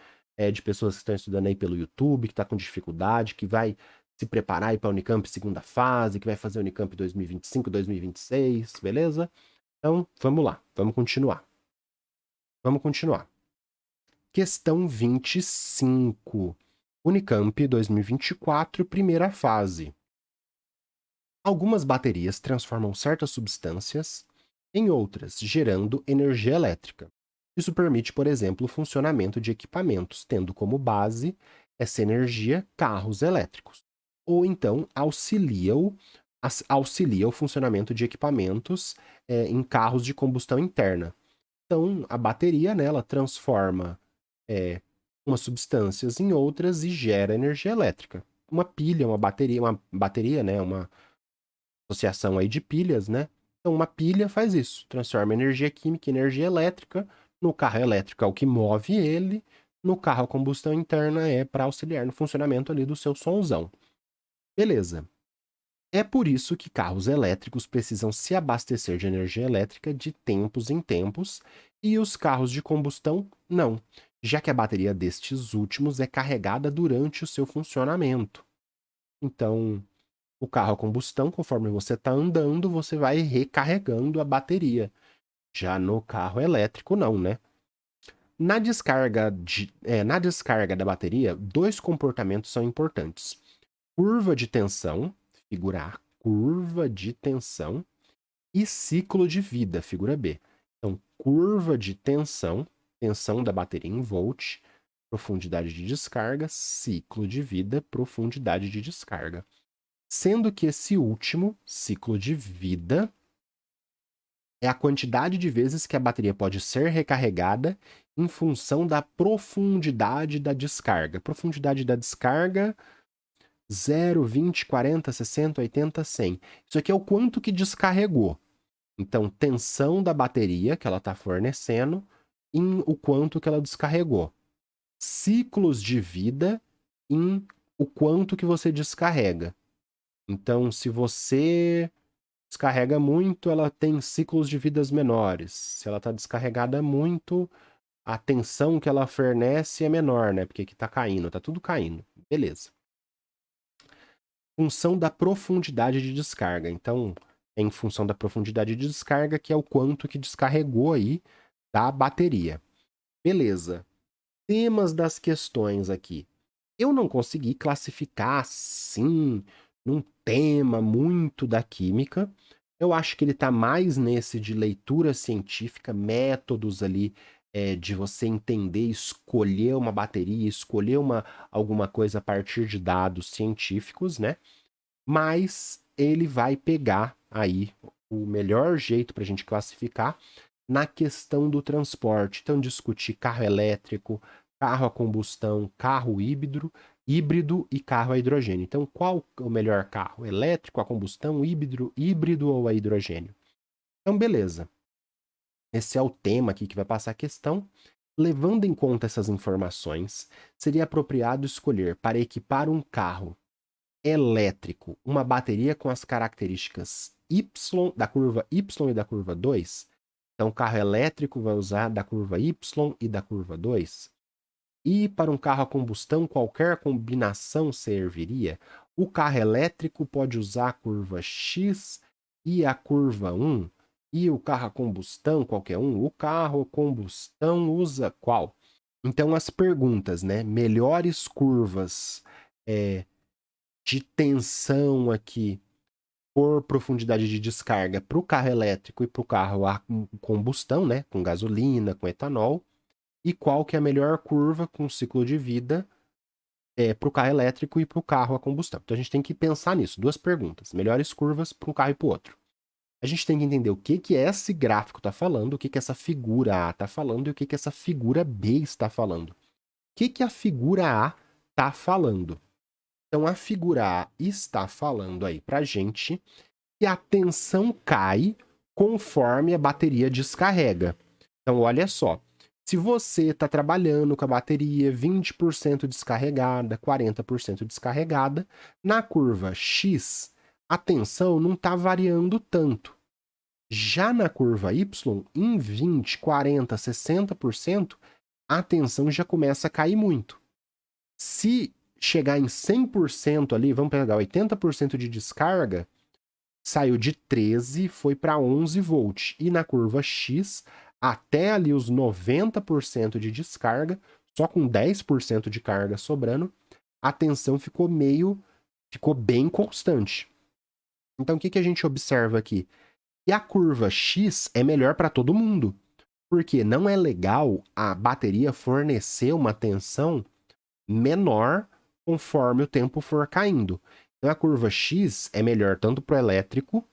de pessoas que estão estudando aí pelo YouTube, que está com dificuldade, que vai se preparar para a Unicamp segunda fase, que vai fazer Unicamp 2025, 2026, beleza? Então, vamos lá, vamos continuar. Vamos continuar. Questão 25. Unicamp 2024, primeira fase. Algumas baterias transformam certas substâncias em outras, gerando energia elétrica. Isso permite, por exemplo, o funcionamento de equipamentos, tendo como base essa energia carros elétricos. Ou então auxilia o funcionamento de equipamentos em carros de combustão interna. Então, a bateria, né, ela transforma umas substâncias em outras e gera energia elétrica. Uma pilha, uma bateria, né, uma associação aí de pilhas, né? Então, uma pilha faz isso, transforma energia química em energia elétrica. No carro elétrico é o que move ele, no carro a combustão interna é para auxiliar no funcionamento ali do seu sonzão. Beleza. É por isso que carros elétricos precisam se abastecer de energia elétrica de tempos em tempos e os carros de combustão não, já que a bateria destes últimos é carregada durante o seu funcionamento. Então, o carro a combustão, conforme você está andando, você vai recarregando a bateria. Já no carro elétrico, não, né? Na descarga da bateria, dois comportamentos são importantes. Curva de tensão, figura A, curva de tensão, e ciclo de vida, figura B. Então, curva de tensão, tensão da bateria em volt, profundidade de descarga, ciclo de vida, profundidade de descarga. Sendo que esse último, ciclo de vida, é a quantidade de vezes que a bateria pode ser recarregada em função da profundidade da descarga. Profundidade da descarga, 0, 20, 40, 60, 80, 100. Isso aqui é o quanto que descarregou. Então, tensão da bateria que ela está fornecendo em o quanto que ela descarregou. Ciclos de vida em o quanto que você descarrega. Então, se você descarrega muito, ela tem ciclos de vidas menores. Se ela está descarregada muito, a tensão que ela fornece é menor, né? Porque aqui está caindo, está tudo caindo. Beleza. Função da profundidade de descarga. Então, é em função da profundidade de descarga que é o quanto que descarregou aí da bateria. Beleza. Temas das questões aqui. Eu não consegui classificar assim num tema muito da química. Eu acho que ele está mais nesse de leitura científica, métodos ali de você entender, escolher uma bateria, escolher alguma coisa a partir de dados científicos, né? Mas ele vai pegar aí o melhor jeito para a gente classificar na questão do transporte. Então, discutir carro elétrico, carro a combustão, carro híbrido e carro a hidrogênio. Então, qual é o melhor carro? Elétrico, a combustão, híbrido ou a hidrogênio? Então, beleza. Esse é o tema aqui que vai passar a questão. Levando em conta essas informações, seria apropriado escolher para equipar um carro elétrico uma bateria com as características Y, da curva Y e da curva 2. Então, o carro elétrico vai usar da curva Y e da curva 2. E para um carro a combustão, qualquer combinação serviria. O carro elétrico pode usar a curva X e a curva 1. E o carro a combustão, qualquer um. O carro a combustão usa qual? Então, as perguntas, né? Melhores curvas de tensão aqui por profundidade de descarga para o carro elétrico e para o carro a combustão, né? Com gasolina, com etanol. E qual que é a melhor curva com ciclo de vida para o carro elétrico e para o carro a combustão. Então a gente tem que pensar nisso. Duas perguntas. Melhores curvas para um carro e para o outro. A gente tem que entender o que esse gráfico está falando, o que essa figura A está falando e o que essa figura B está falando. O que a figura A está falando? Então a figura A está falando aí para a gente que a tensão cai conforme a bateria descarrega. Então olha só. Se você está trabalhando com a bateria 20% descarregada, 40% descarregada, na curva X, a tensão não está variando tanto. Já na curva Y, em 20, 40, 60%, a tensão já começa a cair muito. Se chegar em 100% ali, vamos pegar 80% de descarga, saiu de 13, foi para 11 volts. E na curva X, até ali os 90% de descarga, só com 10% de carga sobrando, a tensão ficou bem constante. Então o que a gente observa aqui? Que a curva X é melhor para todo mundo, porque não é legal a bateria fornecer uma tensão menor conforme o tempo for caindo. Então a curva X é melhor tanto para o elétrico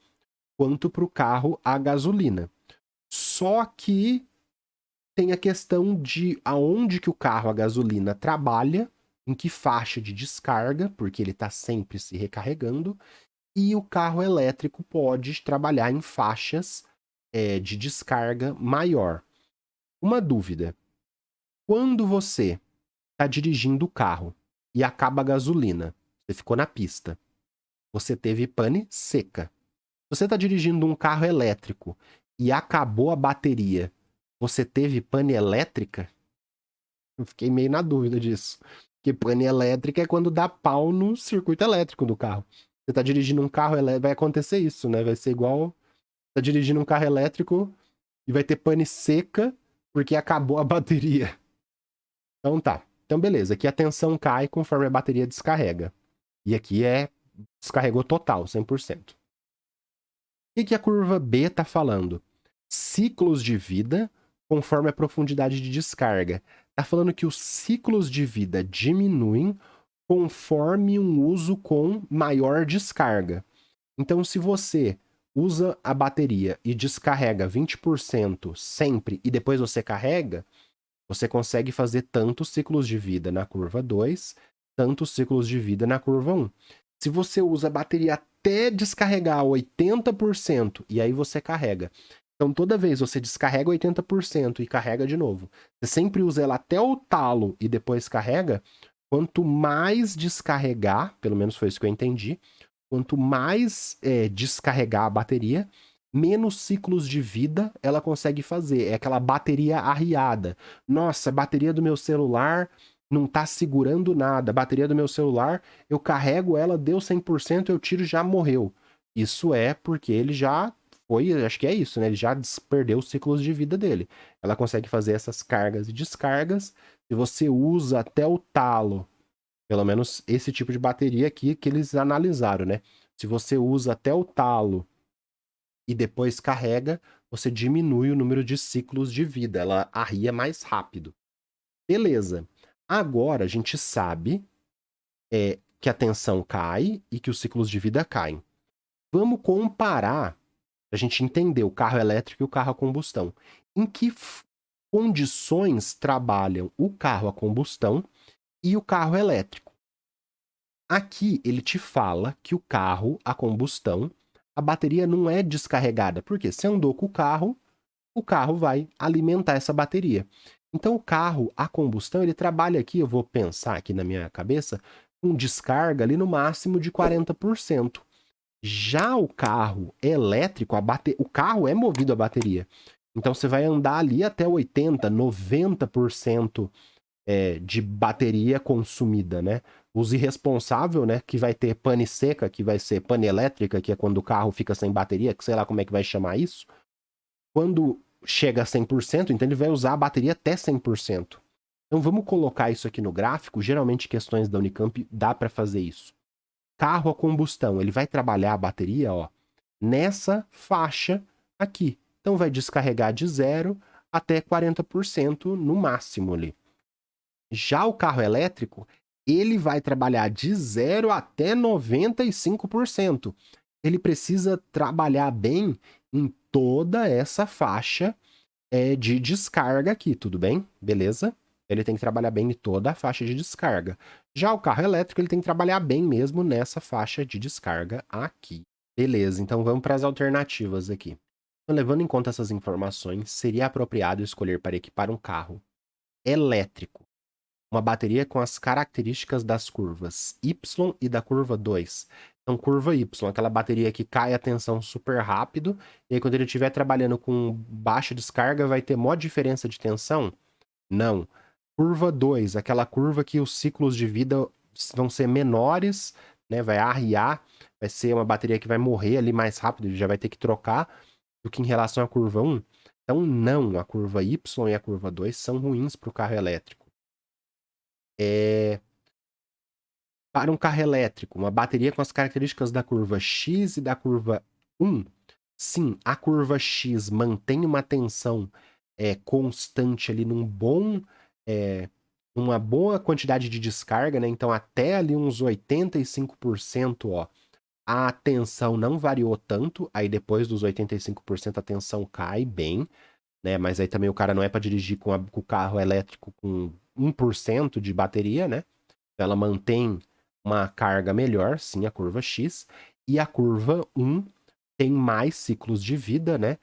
quanto para o carro a gasolina. Só que tem a questão de aonde que o carro a gasolina trabalha, em que faixa de descarga, porque ele está sempre se recarregando, e o carro elétrico pode trabalhar em faixas de descarga maior. Uma dúvida. Quando você está dirigindo o carro e acaba a gasolina, você ficou na pista, você teve pane seca. Você está dirigindo um carro elétrico e acabou a bateria, você teve pane elétrica? Eu fiquei meio na dúvida disso. Porque pane elétrica é quando dá pau no circuito elétrico do carro. Você está dirigindo um carro elétrico, vai acontecer isso, né? Vai ser igual, tá dirigindo um carro elétrico e vai ter pane seca porque acabou a bateria. Então tá. Então beleza, aqui a tensão cai conforme a bateria descarrega. E aqui descarregou total, 100%. O que a curva B está falando? Ciclos de vida conforme a profundidade de descarga. Está falando que os ciclos de vida diminuem conforme um uso com maior descarga. Então, se você usa a bateria e descarrega 20% sempre e depois você carrega, você consegue fazer tantos ciclos de vida na curva 2, tantos ciclos de vida na curva 1. Se você usa a bateria até descarregar 80% e aí você carrega. Então, toda vez você descarrega 80% e carrega de novo. Você sempre usa ela até o talo e depois carrega. Quanto mais descarregar, pelo menos foi isso que eu entendi, quanto mais descarregar a bateria, menos ciclos de vida ela consegue fazer. É aquela bateria arriada. Nossa, a bateria do meu celular não tá segurando nada. A bateria do meu celular, eu carrego ela, deu 100%, eu tiro, já morreu. Isso é porque ele já foi, acho que é isso, né? Ele já perdeu os ciclos de vida dele. Ela consegue fazer essas cargas e descargas. Se você usa até o talo, pelo menos esse tipo de bateria aqui que eles analisaram, né? Se você usa até o talo e depois carrega, você diminui o número de ciclos de vida. Ela arria mais rápido. Beleza. Agora a gente sabe que a tensão cai e que os ciclos de vida caem. Vamos comparar, a gente entender o carro elétrico e o carro a combustão. Em que condições trabalham o carro a combustão e o carro elétrico? Aqui ele te fala que o carro a combustão, a bateria não é descarregada. Porque se andou com o carro vai alimentar essa bateria. Então o carro a combustão, ele trabalha aqui, eu vou pensar aqui na minha cabeça, com descarga ali no máximo de 40%. Já o carro elétrico, o carro é movido a bateria. Então você vai andar ali até 80, 90% de bateria consumida, né? Os irresponsável, né? Que vai ter pane seca, que vai ser pane elétrica, que é quando o carro fica sem bateria, que sei lá como é que vai chamar isso. Quando chega a 100%, então ele vai usar a bateria até 100%. Então vamos colocar isso aqui no gráfico. Geralmente questões da Unicamp dá para fazer isso. Carro a combustão, ele vai trabalhar a bateria, ó, nessa faixa aqui. Então vai descarregar de 0 até 40% no máximo ali. Já o carro elétrico, ele vai trabalhar de 0 até 95%. Ele precisa trabalhar bem em toda essa faixa de descarga aqui, tudo bem? Beleza? Ele tem que trabalhar bem em toda a faixa de descarga. Já o carro elétrico, ele tem que trabalhar bem mesmo nessa faixa de descarga aqui. Beleza, então vamos para as alternativas aqui. Então, levando em conta essas informações, seria apropriado escolher para equipar um carro elétrico uma bateria com as características das curvas Y e da curva 2. Então, curva Y, aquela bateria que cai a tensão super rápido, e aí quando ele estiver trabalhando com baixa descarga, vai ter maior diferença de tensão? Não. Curva 2, aquela curva que os ciclos de vida vão ser menores, né? Vai arriar, vai ser uma bateria que vai morrer ali mais rápido, ele já vai ter que trocar, do que em relação à curva 1. Então, não, a curva Y e a curva 2 são ruins para o carro elétrico. Para um carro elétrico, uma bateria com as características da curva X e da curva 1, sim, a curva X mantém uma tensão constante ali uma boa quantidade de descarga, né? Então até ali uns 85%, ó, a tensão não variou tanto, aí depois dos 85% a tensão cai bem, né? Mas aí também o cara não é para dirigir com o carro elétrico com 1% de bateria, né? Ela mantém uma carga melhor, sim, a curva X, e a curva 1 tem mais ciclos de vida, né?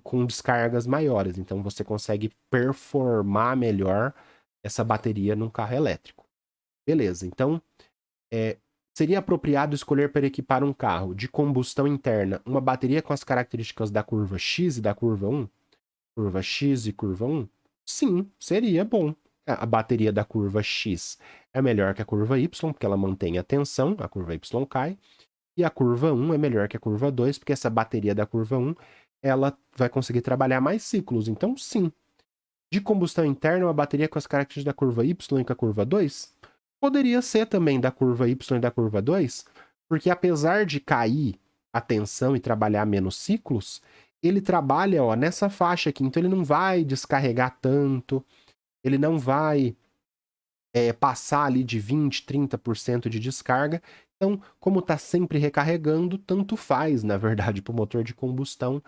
Com descargas maiores. Então você consegue performar melhor essa bateria num carro elétrico. Beleza, então seria apropriado escolher para equipar um carro de combustão interna uma bateria com as características da curva X e da curva 1? Curva X e curva 1? Sim, seria bom. A bateria da curva X é melhor que a curva Y, porque ela mantém a tensão, a curva Y cai. E a curva 1 é melhor que a curva 2, porque essa bateria da curva 1 ela vai conseguir trabalhar mais ciclos. Então, sim. De combustão interna, uma bateria com as características da curva Y e com a curva 2? Poderia ser também da curva Y e da curva 2, porque apesar de cair a tensão e trabalhar menos ciclos, ele trabalha nessa faixa aqui, então ele não vai descarregar tanto, ele não vai passar ali de 20, 30% de descarga. Então, como está sempre recarregando, tanto faz, na verdade, para o motor de combustão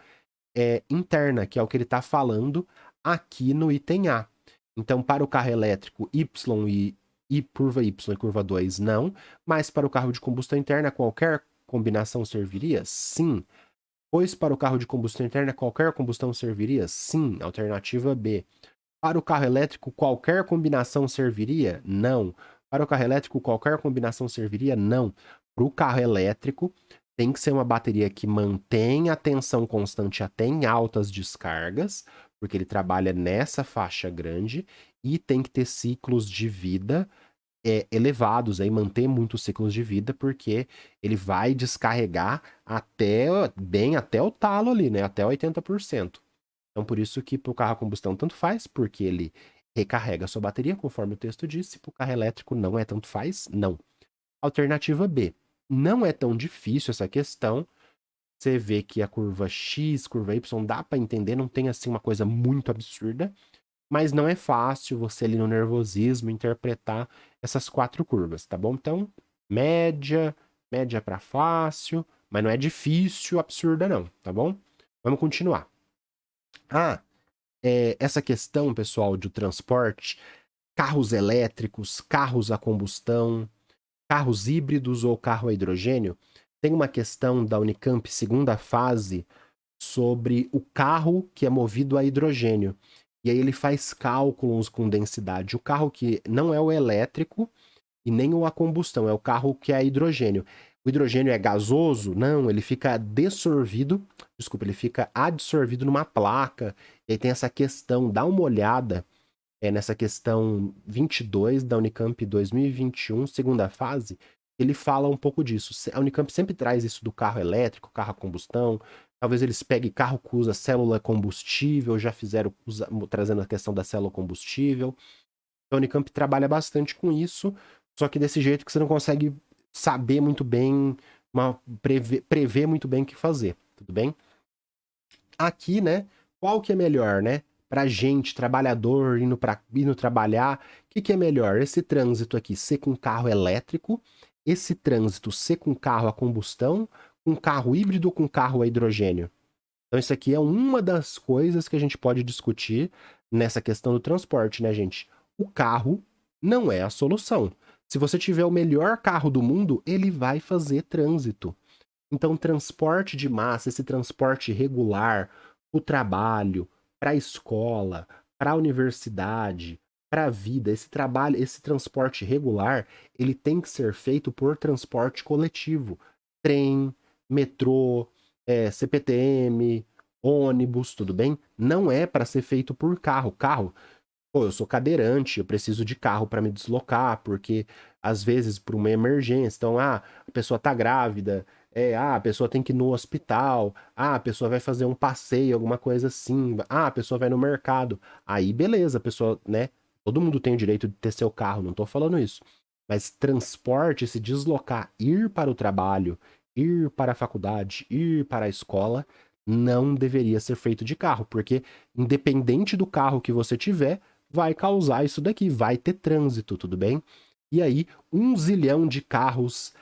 interna, que é o que ele está falando aqui no item A. Então, para o carro elétrico Y e curva Y e curva 2, não. Mas para o carro de combustão interna, qualquer combinação serviria? Sim. Pois para o carro de combustão interna, qualquer combustão serviria? Sim. Alternativa B. Para o carro elétrico, qualquer combinação serviria? Não. Para o carro elétrico, qualquer combinação serviria? Não. Para o carro elétrico, tem que ser uma bateria que mantenha a tensão constante até em altas descargas, porque ele trabalha nessa faixa grande, e tem que ter ciclos de vida elevados, aí manter muitos ciclos de vida, porque ele vai descarregar até o talo ali, né? Até 80%. Então, por isso que para o carro a combustão tanto faz, porque ele recarrega a sua bateria, conforme o texto disse. Para o carro elétrico não é tanto faz, não. Alternativa B. Não é tão difícil essa questão. Você vê que a curva X, curva Y, dá para entender, não tem assim uma coisa muito absurda, mas não é fácil você ali no nervosismo interpretar essas 4 curvas, tá bom? Então, média para fácil, mas não é difícil, absurda não, tá bom? Vamos continuar. Essa questão, pessoal, do transporte, carros elétricos, carros a combustão, carros híbridos ou carro a hidrogênio, tem uma questão da Unicamp, segunda fase, sobre o carro que é movido a hidrogênio. e aí ele faz cálculos com densidade. O carro que não é o elétrico e nem o a combustão, é o carro que é hidrogênio. O hidrogênio é gasoso? Não, ele fica ele fica adsorvido numa placa. E aí tem essa questão, dá uma olhada nessa questão 22 da Unicamp 2021, segunda fase, ele fala um pouco disso. A Unicamp sempre traz isso do carro elétrico, carro a combustão. Talvez eles peguem carro que usa célula combustível, já fizeram trazendo a questão da célula combustível. Então, a Unicamp trabalha bastante com isso, só que desse jeito que você não consegue saber muito bem, prever muito bem o que fazer, tudo bem? Aqui, né, qual que é melhor, né? Pra gente, trabalhador, indo trabalhar, o que é melhor? Esse trânsito aqui ser com carro elétrico, esse trânsito ser com carro a combustão, com carro híbrido ou com carro a hidrogênio? Então, isso aqui é uma das coisas que a gente pode discutir nessa questão do transporte, né, gente? O carro não é a solução. Se você tiver o melhor carro do mundo, ele vai fazer trânsito. Então, transporte de massa, esse transporte regular, o trabalho, para a escola, para a universidade, para a vida, esse transporte regular, ele tem que ser feito por transporte coletivo. Trem, metrô, CPTM, ônibus, tudo bem? Não é para ser feito por carro. Carro, pô, eu sou cadeirante, eu preciso de carro para me deslocar, porque às vezes por uma emergência, então, a pessoa tá grávida, a pessoa tem que ir no hospital, a pessoa vai fazer um passeio, alguma coisa assim, a pessoa vai no mercado. Aí beleza, a pessoa, né? Todo mundo tem o direito de ter seu carro, não tô falando isso. Mas transporte, se deslocar, ir para o trabalho, ir para a faculdade, ir para a escola, não deveria ser feito de carro, porque independente do carro que você tiver, vai causar isso daqui, vai ter trânsito, tudo bem? E aí, 1 zilhão de carros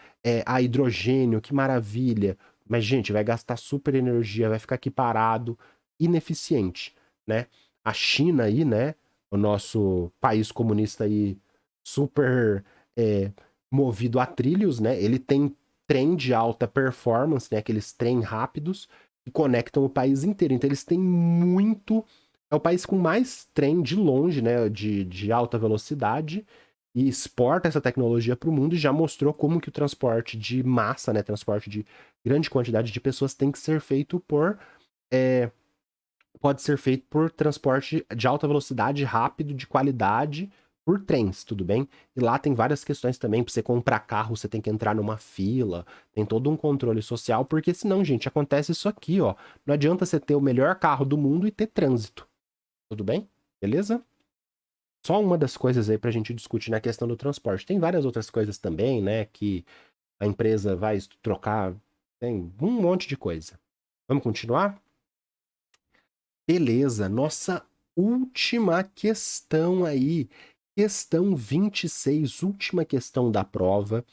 a hidrogênio, que maravilha. Mas, gente, vai gastar super energia, vai ficar aqui parado, ineficiente, né? A China aí, né? O nosso país comunista aí, super é, movido a trilhos, né? Ele tem trem de alta performance, né? Aqueles trem rápidos que conectam o país inteiro. Então, eles têm muito. É o país com mais trem de longe, né? De alta velocidade e exporta essa tecnologia para o mundo e já mostrou como que o transporte de massa, né, transporte de grande quantidade de pessoas tem que ser feito é, pode ser feito por transporte de alta velocidade, rápido, de qualidade, por trens, tudo bem? E lá tem várias questões também, para você comprar carro, você tem que entrar numa fila, tem todo um controle social, porque senão, gente, acontece isso aqui, ó. Não adianta você ter o melhor carro do mundo e ter trânsito, tudo bem? Beleza? Só uma das coisas aí pra gente discutir na questão do transporte. Tem várias outras coisas também, né, que a empresa vai trocar, tem um monte de coisa. Vamos continuar? Beleza, nossa última questão aí. Questão 26, última questão da prova.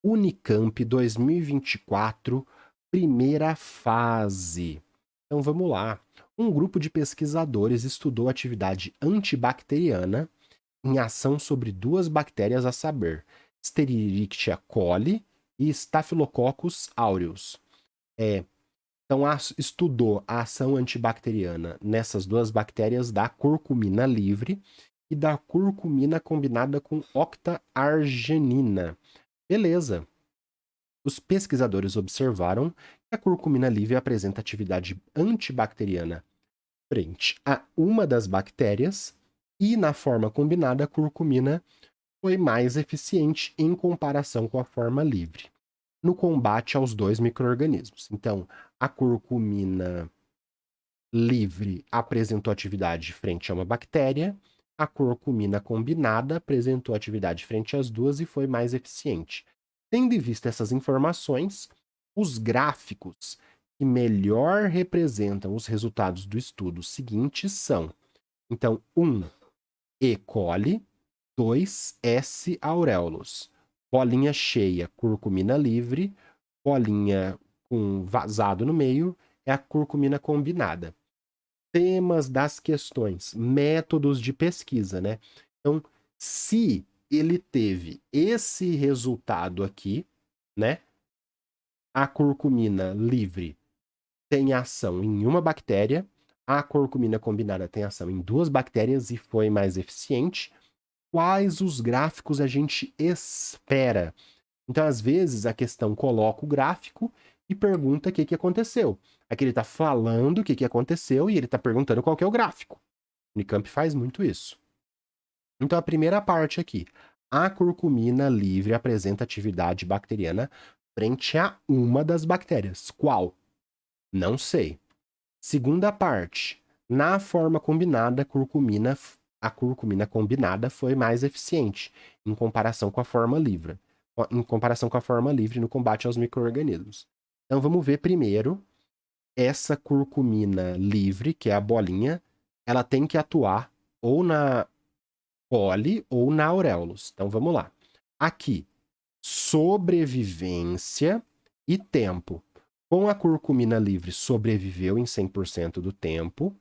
Unicamp 2024, primeira fase. Então vamos lá. Um grupo de pesquisadores estudou a atividade antibacteriana em ação sobre duas bactérias a saber, Escherichia coli e Staphylococcus aureus. Então, estudou a ação antibacteriana nessas duas bactérias da curcumina livre e da curcumina combinada com octa-arginina. Beleza. Os pesquisadores observaram que a curcumina livre apresenta atividade antibacteriana frente a uma das bactérias e, na forma combinada, a curcumina foi mais eficiente em comparação com a forma livre no combate aos dois micro-organismos. Então, a curcumina livre apresentou atividade frente a uma bactéria, a curcumina combinada apresentou atividade frente às duas e foi mais eficiente. Tendo em vista essas informações, os gráficos que melhor representam os resultados do estudo seguintes são: então, 1, E. coli, 2, S. aureolus. Bolinha cheia, curcumina livre. Bolinha com vazado no meio é a curcumina combinada. Temas das questões, métodos de pesquisa, né? Então, se ele teve esse resultado aqui, né? A curcumina livre tem ação em uma bactéria, A curcumina combinada tem ação em 2 bactérias e foi mais eficiente. Quais os gráficos a gente espera? Então, às vezes, a questão coloca o gráfico e pergunta o que aconteceu. Aqui ele está falando o que aconteceu e ele está perguntando qual que é o gráfico. O Unicamp faz muito isso. Então, a primeira parte aqui. A curcumina livre apresenta atividade bacteriana frente a uma das bactérias. Qual? Não sei. Segunda parte. Na forma combinada, a curcumina combinada foi mais eficiente em comparação com a forma livre. Em comparação com a forma livre no combate aos micro-organismos. Então vamos ver primeiro essa curcumina livre, que é a bolinha, ela tem que atuar ou na coli ou na aureolus. Então vamos lá. Aqui, sobrevivência e tempo. Com a curcumina livre, sobreviveu em 100% do tempo.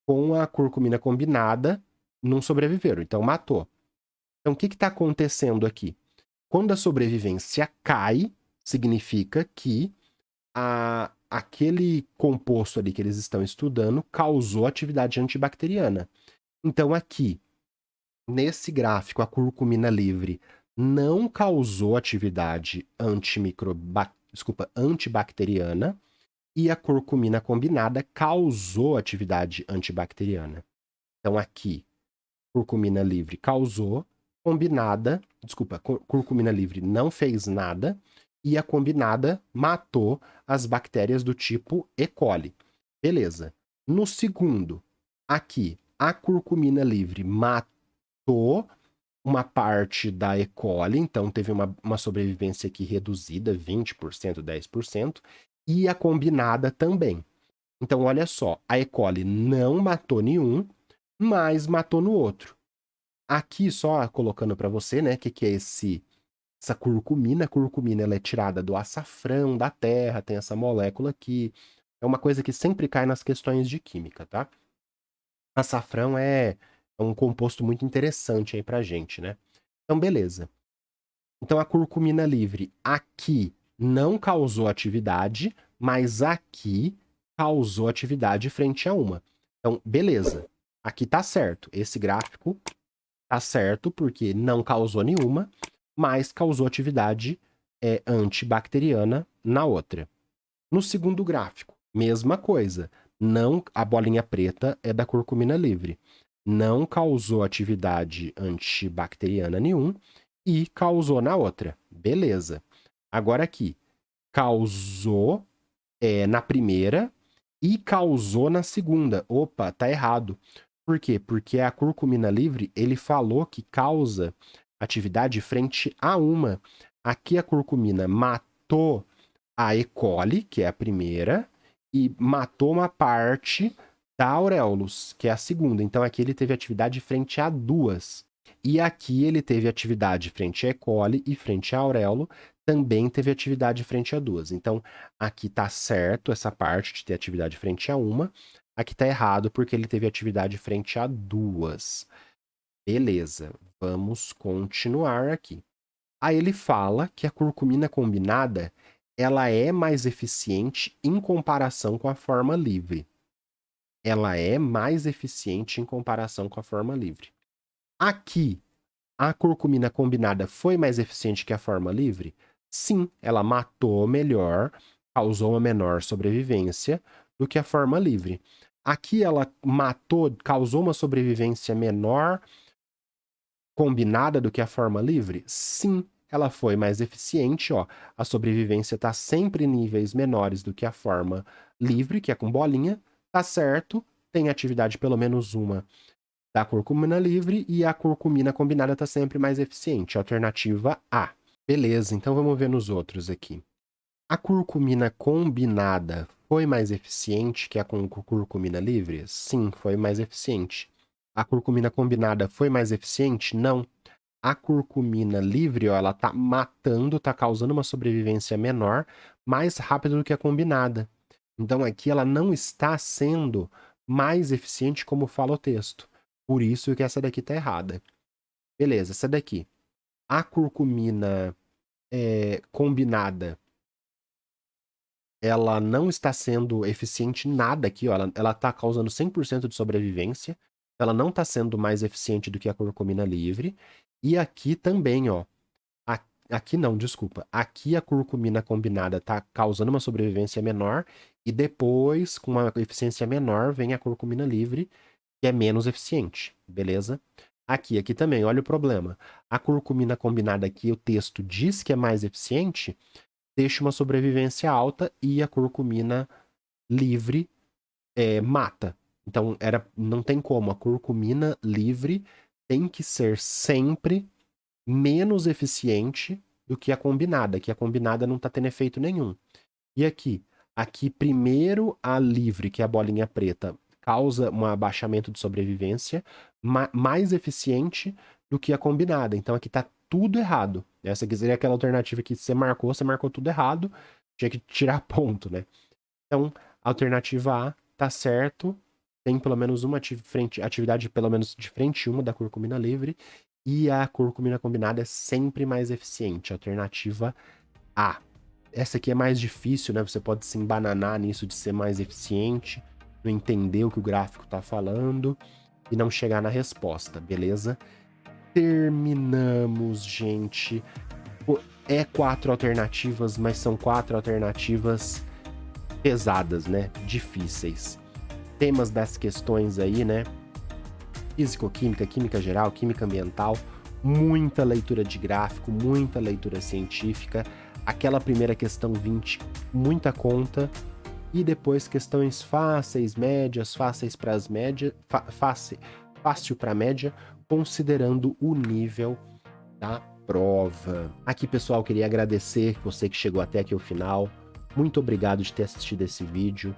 Com a curcumina combinada, não sobreviveram, então matou. Então o que está acontecendo aqui? Quando a sobrevivência cai, significa que aquele composto ali que eles estão estudando causou atividade antibacteriana. Então aqui, nesse gráfico, a curcumina livre não causou atividade antibacteriana e a curcumina combinada causou atividade antibacteriana. Então aqui, curcumina livre causou, curcumina livre não fez nada e a combinada matou as bactérias do tipo E. coli. Beleza. No segundo, aqui, a curcumina livre matou uma parte da E. coli, então teve uma sobrevivência aqui reduzida, 20%, 10%, e a combinada também. Então, olha só, a E. coli não matou nenhum, mas matou no outro. Aqui, só colocando para você, né, o que é essa curcumina? A curcumina ela é tirada do açafrão da terra, tem essa molécula aqui. É uma coisa que sempre cai nas questões de química, tá? Açafrão é um composto muito interessante aí pra gente, né? Então, beleza. Então, a curcumina livre aqui não causou atividade, mas aqui causou atividade frente a uma. Então, beleza. Aqui tá certo. Esse gráfico tá certo porque não causou nenhuma, mas causou atividade antibacteriana na outra. No segundo gráfico, mesma coisa. Não, a bolinha preta é da curcumina livre. Não causou atividade antibacteriana nenhum e causou na outra. Beleza. Agora aqui, causou na primeira e causou na segunda. Opa, tá errado. Por quê? Porque a curcumina livre, ele falou que causa atividade frente a uma. Aqui a curcumina matou a E. coli, que é a primeira, e matou uma parte da aureolus, que é a segunda. Então aqui ele teve atividade frente a duas. E aqui ele teve atividade frente a E. coli e frente a aureolo, também teve atividade frente a duas. Então aqui tá certo essa parte de ter atividade frente a uma. Aqui tá errado porque ele teve atividade frente a duas. Beleza, vamos continuar aqui. Aí ele fala que a curcumina combinada ela é mais eficiente em comparação com a forma livre. Ela é mais eficiente em comparação com a forma livre. Aqui, a curcumina combinada foi mais eficiente que a forma livre? Sim, ela matou melhor, causou uma menor sobrevivência do que a forma livre. Aqui ela matou, causou uma sobrevivência menor combinada do que a forma livre? Sim, ela foi mais eficiente, ó. A sobrevivência está sempre em níveis menores do que a forma livre, que é com bolinha. Tá certo, tem atividade pelo menos uma da curcumina livre e a curcumina combinada está sempre mais eficiente. Alternativa A. Beleza, então vamos ver nos outros aqui. A curcumina combinada foi mais eficiente que a curcumina livre? Sim, foi mais eficiente. A curcumina combinada foi mais eficiente? Não. A curcumina livre, ó, ela tá matando, tá causando uma sobrevivência menor, mais rápido do que a combinada. Então aqui ela não está sendo mais eficiente como fala o texto. Por isso que essa daqui tá errada. Beleza, essa daqui. A curcumina combinada ela não está sendo eficiente em nada aqui, ó. Ela tá causando 100% de sobrevivência. Ela não tá sendo mais eficiente do que a curcumina livre. E aqui também, ó. Aqui não, desculpa. Aqui a curcumina combinada tá causando uma sobrevivência menor. E depois, com uma eficiência menor, vem a curcumina livre, que é menos eficiente. Beleza? Aqui também, olha o problema. A curcumina combinada aqui, o texto diz que é mais eficiente, deixa uma sobrevivência alta e a curcumina livre mata. Então, não tem como. A curcumina livre tem que ser sempre menos eficiente do que a combinada, que a combinada não tá tendo efeito nenhum. E aqui primeiro a livre, que é a bolinha preta, causa um abaixamento de sobrevivência mais eficiente do que a combinada. Então aqui tá tudo errado. Essa aqui seria aquela alternativa que você marcou tudo errado, tinha que tirar ponto, né? Então, a alternativa A tá certo, tem pelo menos uma atividade pelo menos de frente uma da curcumina livre, e a curcumina combinada é sempre mais eficiente. Alternativa A. Essa aqui é mais difícil, né? Você pode se embananar nisso de ser mais eficiente, não entender o que o gráfico tá falando e não chegar na resposta, beleza? Terminamos, gente. É 4 alternativas, mas são 4 alternativas pesadas, né? Difíceis. Temas das questões aí, né? Físico-química, química geral, química ambiental, muita leitura de gráfico, muita leitura científica, aquela primeira questão 20, muita conta, e depois questões fáceis, médias, fáceis para as médias, fácil para média, considerando o nível da prova. Aqui, pessoal, queria agradecer você que chegou até aqui ao final. Muito obrigado de ter assistido esse vídeo.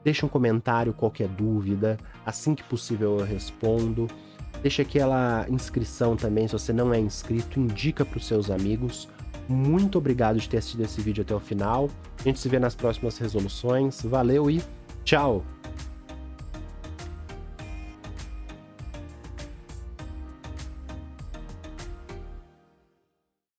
Deixa um comentário, qualquer dúvida. Assim que possível eu respondo. Deixa aquela inscrição também, se você não é inscrito, indica para os seus amigos. Muito obrigado de ter assistido esse vídeo até o final. A gente se vê nas próximas resoluções. Valeu e tchau!